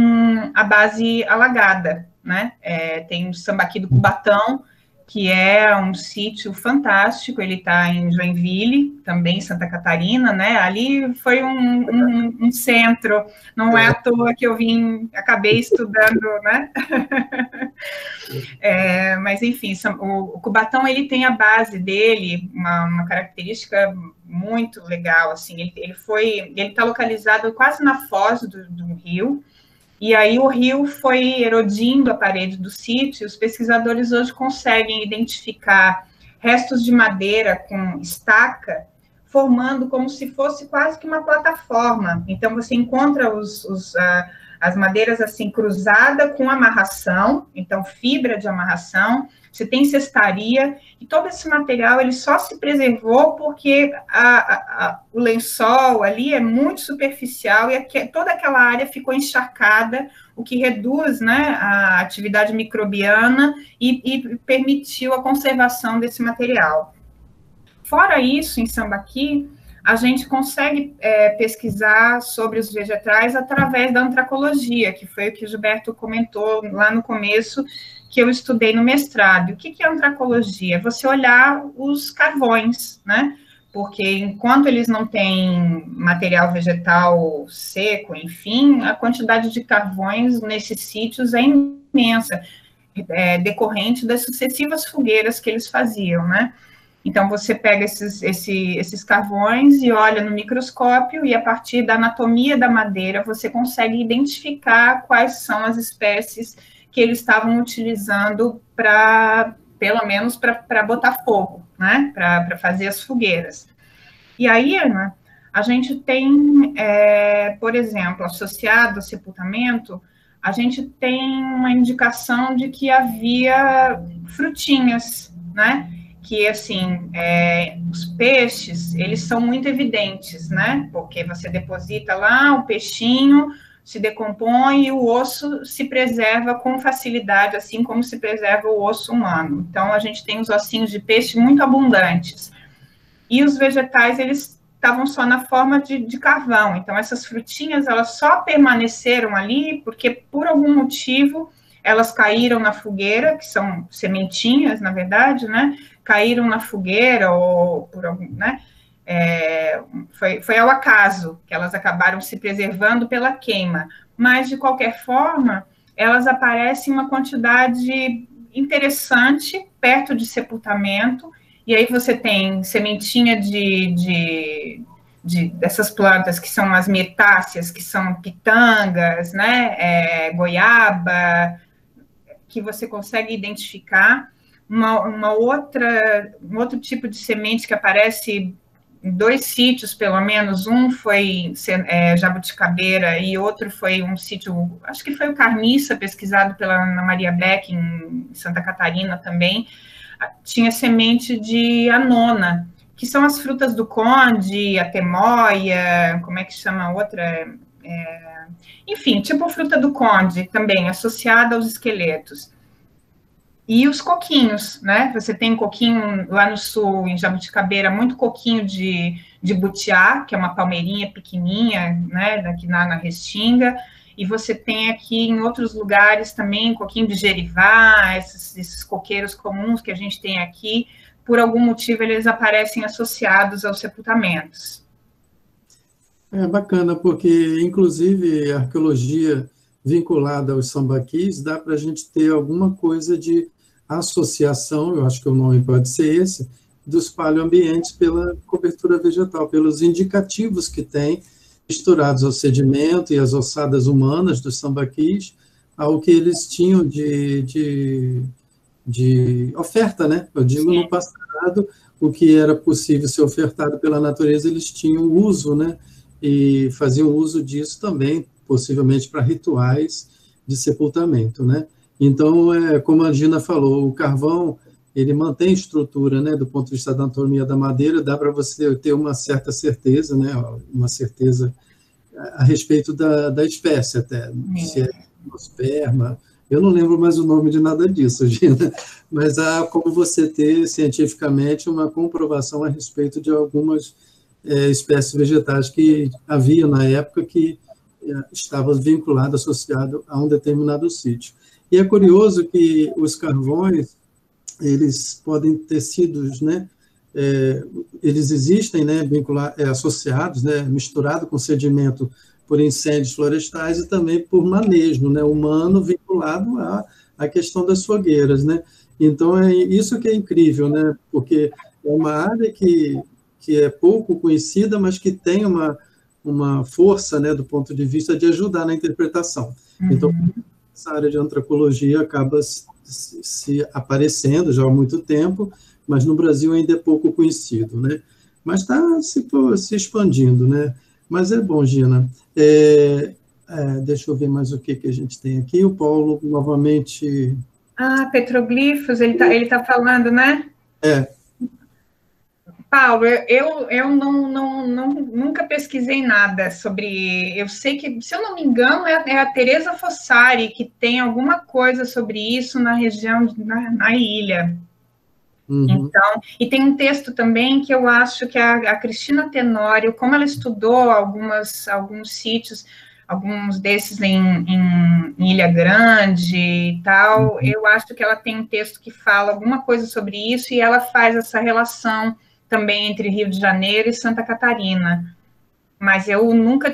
a base alagada, né? Tem o Sambaqui do Cubatão, que é um sítio fantástico, ele está em Joinville, também Santa Catarina, né? Ali foi um centro, não é à toa que eu acabei estudando, né? Mas, enfim, o Cubatão, ele tem a base dele, uma característica muito legal, assim, ele está localizado quase na foz do rio, e aí o rio foi erodindo a parede do sítio, e os pesquisadores hoje conseguem identificar restos de madeira com estaca, formando como se fosse quase que uma plataforma. Então, você encontra as madeiras assim, cruzada com amarração, então fibra de amarração, você tem cestaria, e todo esse material ele só se preservou porque o lençol ali é muito superficial e toda aquela área ficou encharcada, o que reduz, né, a atividade microbiana e permitiu a conservação desse material. Fora isso, em Sambaqui, a gente consegue pesquisar sobre os vegetais através da antracologia, que foi o que o Gilberto comentou lá no começo, que eu estudei no mestrado. O que é antracologia? É você olhar os carvões, né? Porque enquanto eles não têm material vegetal seco, enfim, a quantidade de carvões nesses sítios é imensa, decorrente das sucessivas fogueiras que eles faziam, né? Então, você pega esses carvões e olha no microscópio, e a partir da anatomia da madeira, você consegue identificar quais são as espécies que eles estavam utilizando pelo menos para botar fogo, né? Para fazer as fogueiras. E aí, Ana, a gente tem, por exemplo, associado ao sepultamento, a gente tem uma indicação de que havia frutinhas, né? Que, assim, os peixes, eles são muito evidentes, né? Porque você deposita lá o peixinho, se decompõe e o osso se preserva com facilidade, assim como se preserva o osso humano. Então, a gente tem os ossinhos de peixe muito abundantes. E os vegetais, eles estavam só na forma de carvão. Então, essas frutinhas, elas só permaneceram ali porque, por algum motivo, elas caíram na fogueira, que são sementinhas, na verdade, né? Caíram na fogueira ou por algum, né? Foi ao acaso que elas acabaram se preservando pela queima. Mas, de qualquer forma, elas aparecem em uma quantidade interessante, perto de sepultamento, e aí você tem sementinha dessas plantas que ssão as mietáceas, que são pitangas, né? Goiaba, que você consegue identificar. Um outro tipo de semente que aparece em 2 sítios, pelo menos, um foi Jabuticabeira e outro foi um sítio, acho que foi o Carniça, pesquisado pela Ana Maria Beck, em Santa Catarina também, tinha semente de anona, que são as frutas do conde, a temoia, como é que chama a outra? Enfim, tipo fruta do conde também, associada aos esqueletos. E os coquinhos, né? Você tem coquinho lá no sul, em Jabuticabeira, muito coquinho de butiá, que é uma palmeirinha pequenininha, né? Daqui na Restinga. E você tem aqui em outros lugares também coquinho de gerivá, esses coqueiros comuns que a gente tem aqui. Por algum motivo, eles aparecem associados aos sepultamentos. É bacana, porque, inclusive, a arqueologia vinculada aos sambaquis, dá para a gente ter alguma coisa de associação, eu acho que o nome pode ser esse, dos paleoambientes pela cobertura vegetal, pelos indicativos que tem, misturados ao sedimento e às ossadas humanas dos sambaquis, ao que eles tinham de oferta, né? Eu digo, no passado, o que era possível ser ofertado pela natureza, eles tinham uso, né? E faziam uso disso também, possivelmente para rituais de sepultamento, né? Então, como a Gina falou, o carvão, ele mantém estrutura, né? Do ponto de vista da anatomia da madeira, dá para você ter uma certa certeza, né? Uma certeza a respeito da espécie até, se é esperma. Eu não lembro mais o nome de nada disso, Gina, mas há como você ter cientificamente uma comprovação a respeito de algumas espécies vegetais que havia na época que estava vinculado, associado a um determinado sítio. E é curioso que os carvões, eles podem ter sido, né, eles existem, né, associados, né, misturado com sedimento por incêndios florestais e também por manejo, né, humano vinculado à questão das fogueiras, né. Então, é isso que é incrível, né, porque é uma área que é pouco conhecida, mas que tem uma força, né, do ponto de vista de ajudar na interpretação. Então, essa área de antropologia acaba se aparecendo já há muito tempo, mas no Brasil ainda é pouco conhecido, né? Mas está se expandindo, né? Mas é bom, Gina. Deixa eu ver mais o que a gente tem aqui. O Paulo, novamente... Petroglifos, ele tá falando, né? Paulo, eu nunca pesquisei nada sobre... Eu sei que, se eu não me engano, é a Teresa Fossari que tem alguma coisa sobre isso na região, na ilha. Então, e tem um texto também que eu acho que a Cristina Tenório, como ela estudou alguns sítios, alguns desses em Ilha Grande e tal, eu acho que ela tem um texto que fala alguma coisa sobre isso e ela faz essa relação também entre Rio de Janeiro e Santa Catarina. Mas eu nunca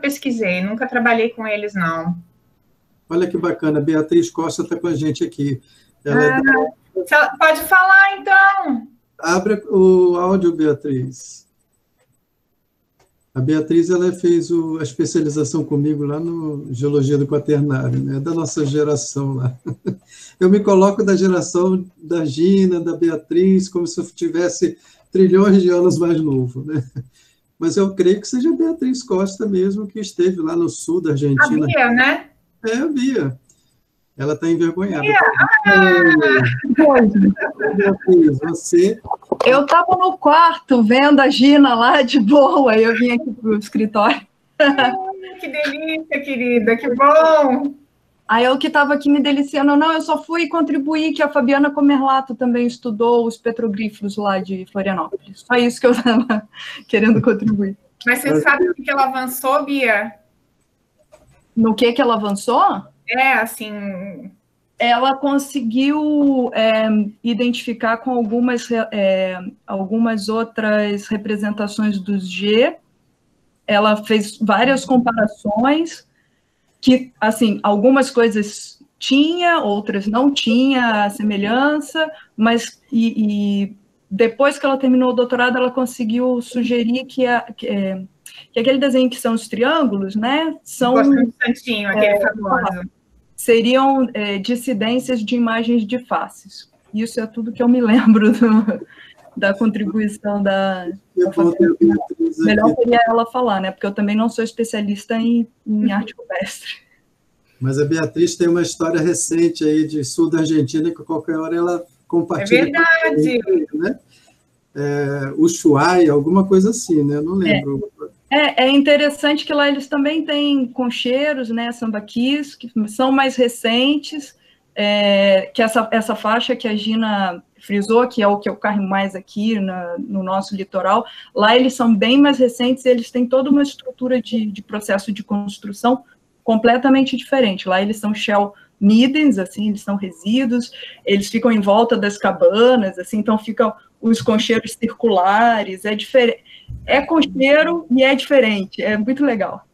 pesquisei, nunca trabalhei com eles, não. Olha que bacana, Beatriz Costa está com a gente aqui. Pode falar, então. Abre o áudio, Beatriz. A Beatriz, ela fez a especialização comigo lá no Geologia do Quaternário, né? Da nossa geração lá. Eu me coloco da geração da Gina, da Beatriz, como se eu tivesse trilhões de anos mais novo, né? Mas eu creio que seja a Beatriz Costa mesmo, que esteve lá no sul da Argentina. A Bia, né? A Bia. Ela está envergonhada. Beatriz, você... Eu estava no quarto vendo a Gina lá de boa, e eu vim aqui para o escritório. Que delícia, querida, que bom! Aí eu que estava aqui me deliciando, não, eu só fui contribuir que a Fabiana Comerlato também estudou os petroglifos lá de Florianópolis. Só isso que eu estava querendo contribuir. Mas você sabe o que ela avançou, Bia? No que ela avançou? Assim... Ela conseguiu identificar com algumas outras representações dos G. Ela fez várias comparações, que, assim, algumas coisas tinha, outras não tinha semelhança, mas depois que ela terminou o doutorado, ela conseguiu sugerir que aquele desenho que são os triângulos, né, são... Um instantinho, aquele famoso. Seriam dissidências de imagens de faces. Isso é tudo que eu me lembro da contribuição da melhor seria ela falar, né? Porque eu também não sou especialista em arte rupestre. Mas a Beatriz tem uma história recente aí de sul da Argentina, que qualquer hora ela compartilha. É verdade. Né? Ushuaia, alguma coisa assim, né? Eu não lembro. É interessante que lá eles também têm concheiros, né, sambaquis, que são mais recentes, que essa faixa que a Gina frisou, que é o que ocorre mais aqui no nosso litoral, lá eles são bem mais recentes, eles têm toda uma estrutura de processo de construção completamente diferente. Lá eles são shell middens, assim, eles são resíduos, eles ficam em volta das cabanas, assim, então ficam os concheiros circulares, é diferente. É concheiro e é diferente, é muito legal.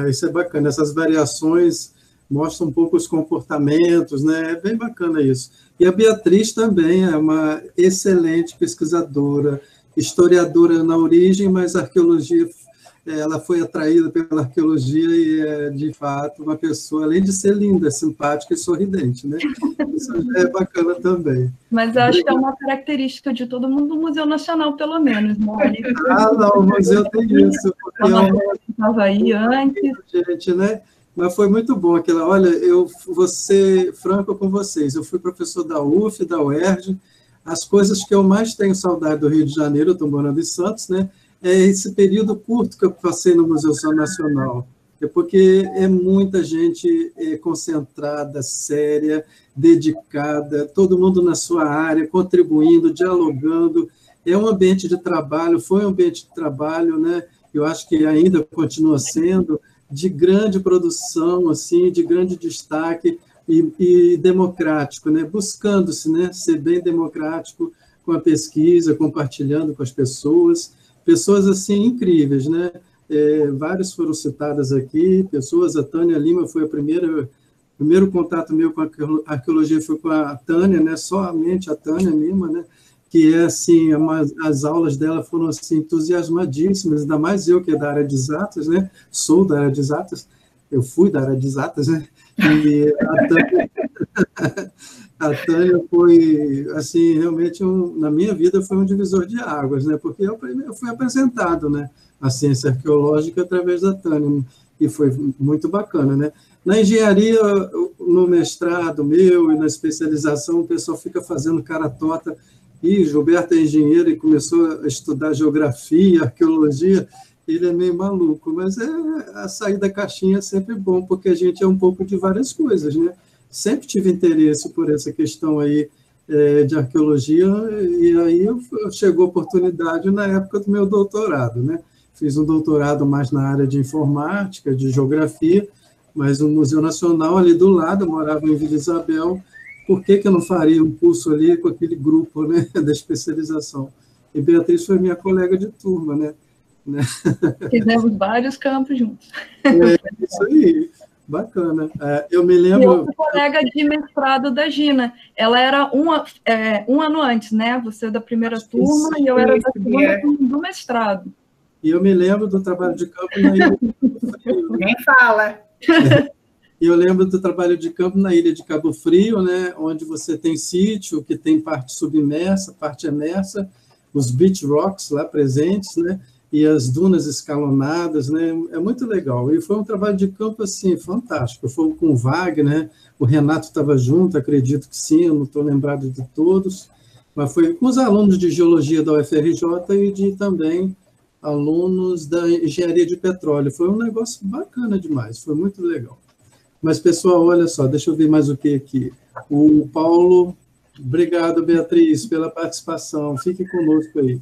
Isso é bacana, essas variações mostram um pouco os comportamentos, né? É bem bacana isso. E a Beatriz também é uma excelente pesquisadora, historiadora na origem, mas a arqueologia, ela foi atraída pela arqueologia e é, de fato, uma pessoa, além de ser linda, simpática e sorridente, né? Isso é bacana também. Mas eu acho que é uma característica de todo mundo do Museu Nacional, pelo menos, né? Não, o museu tem isso. Estava aí antes. Gente, né? Mas foi muito bom aquela. Olha, eu vou ser franco com vocês. Eu fui professor da UF, da UERJ. As coisas que eu mais tenho saudade do Rio de Janeiro, eu estou morando em Santos, né? É esse período curto que eu passei no Museu Nacional. Porque é muita gente concentrada, séria, dedicada, todo mundo na sua área, contribuindo, dialogando. É um ambiente de trabalho, foi um ambiente de trabalho, né? Eu acho que ainda continua sendo, de grande produção, assim, de grande destaque e democrático, né? Buscando-se, né? Ser bem democrático com a pesquisa, compartilhando com as pessoas assim incríveis, né? Vários foram citadas aqui, pessoas, a Tânia Lima foi o primeiro contato meu com a arqueologia foi com a Tânia, né? Somente a Tânia Lima, né? Que é assim, as aulas dela foram assim entusiasmadíssimas, ainda mais eu que é da área de exatas, né? Sou da área de exatas, eu fui da área de exatas, né? E a Tânia foi, assim, realmente, na minha vida, foi um divisor de águas, né? Porque eu fui apresentado, né, a ciência arqueológica através da Tânia, e foi muito bacana, né? Na engenharia, no mestrado meu e na especialização, o pessoal fica fazendo cara torta, e Gilberto é engenheiro e começou a estudar geografia, arqueologia, ele é meio maluco, mas a sair da caixinha é sempre bom, porque a gente é um pouco de várias coisas, né? Sempre tive interesse por essa questão aí de arqueologia, e aí chegou a oportunidade na época do meu doutorado, né? Fiz um doutorado mais na área de informática, de geografia, mas o Museu Nacional ali do lado, eu morava em Vila Isabel, por que eu não faria um curso ali com aquele grupo, né, da especialização? E Beatriz foi minha colega de turma, né? Fizemos vários campos juntos. Isso aí. Bacana. Eu me lembro... E outra colega de mestrado da Gina. Ela era um ano antes, né? Você da primeira turma e eu era da segunda turma do mestrado. E eu me lembro do trabalho de campo na Ilha de Cabo Frio. Nem fala. E eu lembro do trabalho de campo na Ilha de Cabo Frio, né? Onde você tem sítio, que tem parte submersa, parte emersa, os beach rocks lá presentes, né? E as dunas escalonadas, né? É muito legal. E foi um trabalho de campo, assim, fantástico. Foi com o Wagner, né? O Renato estava junto, acredito que sim, eu não estou lembrado de todos, mas foi com os alunos de geologia da UFRJ e também alunos da engenharia de petróleo. Foi um negócio bacana demais, foi muito legal. Mas, pessoal, olha só, deixa eu ver mais o que aqui. O Paulo, obrigado, Beatriz, pela participação, fique conosco aí.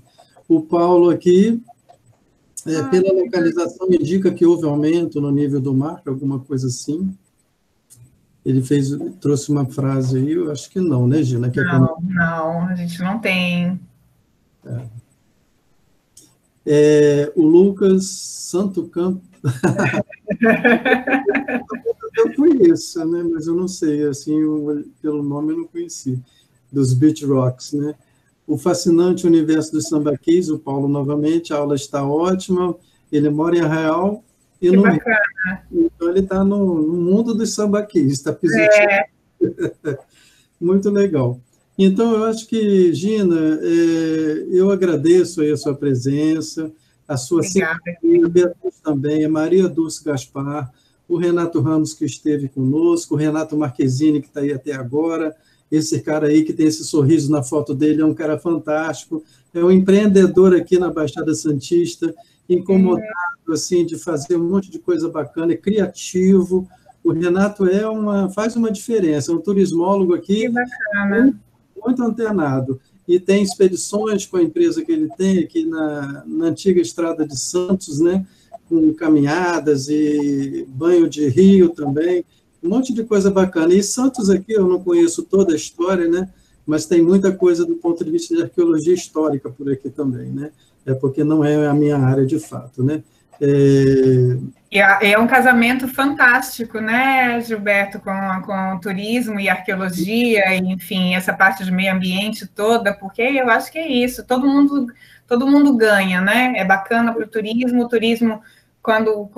O Paulo aqui, pela localização, indica que houve aumento no nível do mar, alguma coisa assim. Ele trouxe uma frase aí, eu acho que não, né, Gina? Não, a gente não tem. O Lucas Santo Campo. Eu conheço, né? Mas eu não sei, assim, pelo nome eu não conheci, dos Beach Rocks, né? O fascinante universo dos sambaquis, o Paulo novamente, a aula está ótima, ele mora em Arraial e no Rio. Então ele está no mundo dos sambaquis, está pisoteando. Muito legal. Então, eu acho que, Gina, eu agradeço aí a sua presença, a sua simpatia, a Beatriz também, a Maria Dulce Gaspar, o Renato Ramos, que esteve conosco, o Renato Marquezine, que está aí até agora, esse cara aí que tem esse sorriso na foto dele, é um cara fantástico, é um empreendedor aqui na Baixada Santista, incomodado, assim, de fazer um monte de coisa bacana, é criativo. O Renato faz uma diferença, é um turismólogo aqui, que bacana, muito antenado, e tem expedições com a empresa que ele tem aqui na antiga estrada de Santos, né, com caminhadas e banho de rio também, um monte de coisa bacana. E Santos aqui, eu não conheço toda a história, né, mas tem muita coisa do ponto de vista de arqueologia histórica por aqui também, né, porque não é a minha área de fato, né. É um casamento fantástico, né, Gilberto, com turismo e arqueologia, e, enfim, essa parte de meio ambiente toda, porque eu acho que é isso, todo mundo ganha, né? É bacana para o turismo quando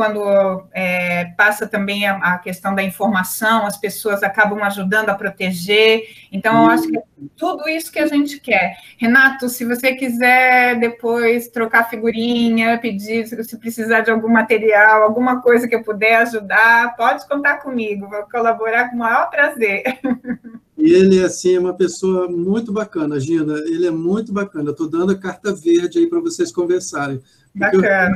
passa também a questão da informação, as pessoas acabam ajudando a proteger, então eu acho que é tudo isso que a gente quer. Renato, se você quiser depois trocar figurinha, pedir, se precisar de algum material, alguma coisa que eu puder ajudar, pode contar comigo, vou colaborar com o maior prazer. E ele, assim, é uma pessoa muito bacana, Gina, ele é muito bacana, eu estou dando a carta verde aí para vocês conversarem. Bacana.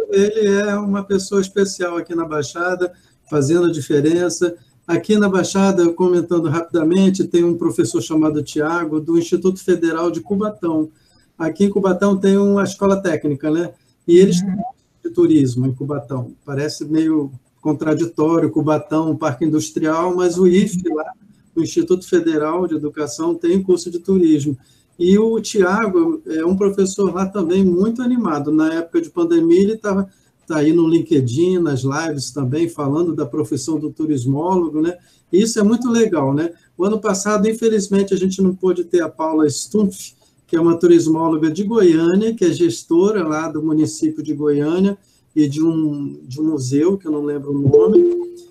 Ele é uma pessoa especial aqui na Baixada, fazendo a diferença. Aqui na Baixada, comentando rapidamente, tem um professor chamado Tiago, do Instituto Federal de Cubatão. Aqui em Cubatão tem uma escola técnica, né? E eles têm de turismo em Cubatão. Parece meio contraditório, Cubatão, um parque industrial, mas o IFE lá, o Instituto Federal de Educação, tem curso de turismo. E o Tiago é um professor lá também muito animado. Na época de pandemia, ele tá aí no LinkedIn, nas lives também, falando da profissão do turismólogo, né? E isso é muito legal, né? O ano passado, infelizmente, a gente não pôde ter a Paula Stumpf, que é uma turismóloga de Goiânia, que é gestora lá do município de Goiânia e de um museu, que eu não lembro o nome,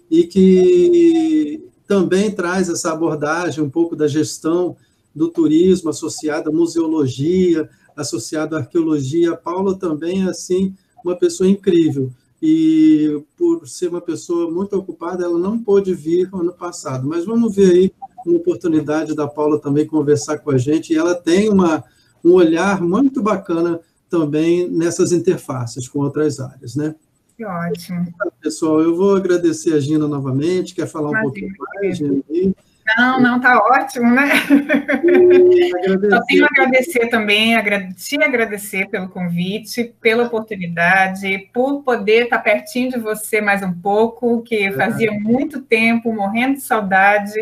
e que também traz essa abordagem um pouco da gestão do turismo associado à museologia, associado à arqueologia. A Paula também é, assim, uma pessoa incrível. E, por ser uma pessoa muito ocupada, ela não pôde vir ano passado. Mas vamos ver aí uma oportunidade da Paula também conversar com a gente. E ela tem um olhar muito bacana também nessas interfaces com outras áreas, né? Que ótimo. Pessoal, eu vou agradecer a Gina novamente. Quer falar um pouquinho mais, Gina? Não, tá ótimo, né? Só tenho a agradecer também, te agradecer pelo convite, pela oportunidade, por poder estar pertinho de você mais um pouco, que fazia muito tempo, morrendo de saudade,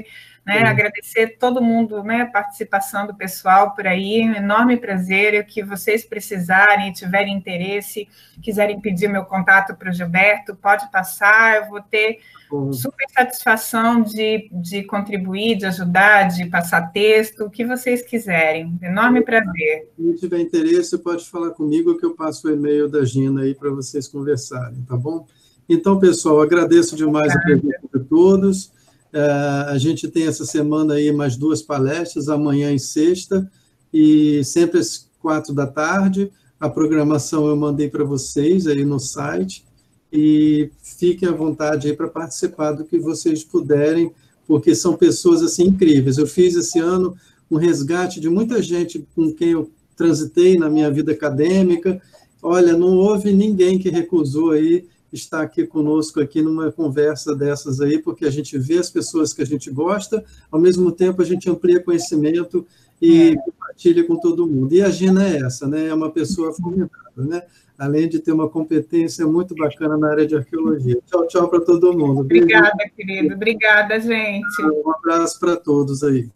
né? Agradecer todo mundo, né, a participação do pessoal por aí, um enorme prazer, e o que vocês precisarem, tiverem interesse, quiserem pedir meu contato para o Gilberto, pode passar, eu vou ter super satisfação de contribuir, de ajudar, de passar texto, o que vocês quiserem, enorme prazer. Se tiver interesse, pode falar comigo que eu passo o e-mail da Gina aí para vocês conversarem, tá bom? Então, pessoal, agradeço demais a presença de todos. A gente tem essa semana aí mais 2 palestras, amanhã e sexta, e sempre às 16h. A programação eu mandei para vocês aí no site, e fiquem à vontade aí para participar do que vocês puderem, porque são pessoas assim incríveis. Eu fiz esse ano um resgate de muita gente com quem eu transitei na minha vida acadêmica, olha, não houve ninguém que recusou aí estar aqui conosco aqui numa conversa dessas aí, porque a gente vê as pessoas que a gente gosta, ao mesmo tempo a gente amplia conhecimento e compartilha com todo mundo. E a Gina é essa, né? É uma pessoa formidável, né? Além de ter uma competência muito bacana na área de arqueologia. Tchau, tchau para todo mundo. Obrigada, querido. Obrigada, gente. Um abraço para todos aí.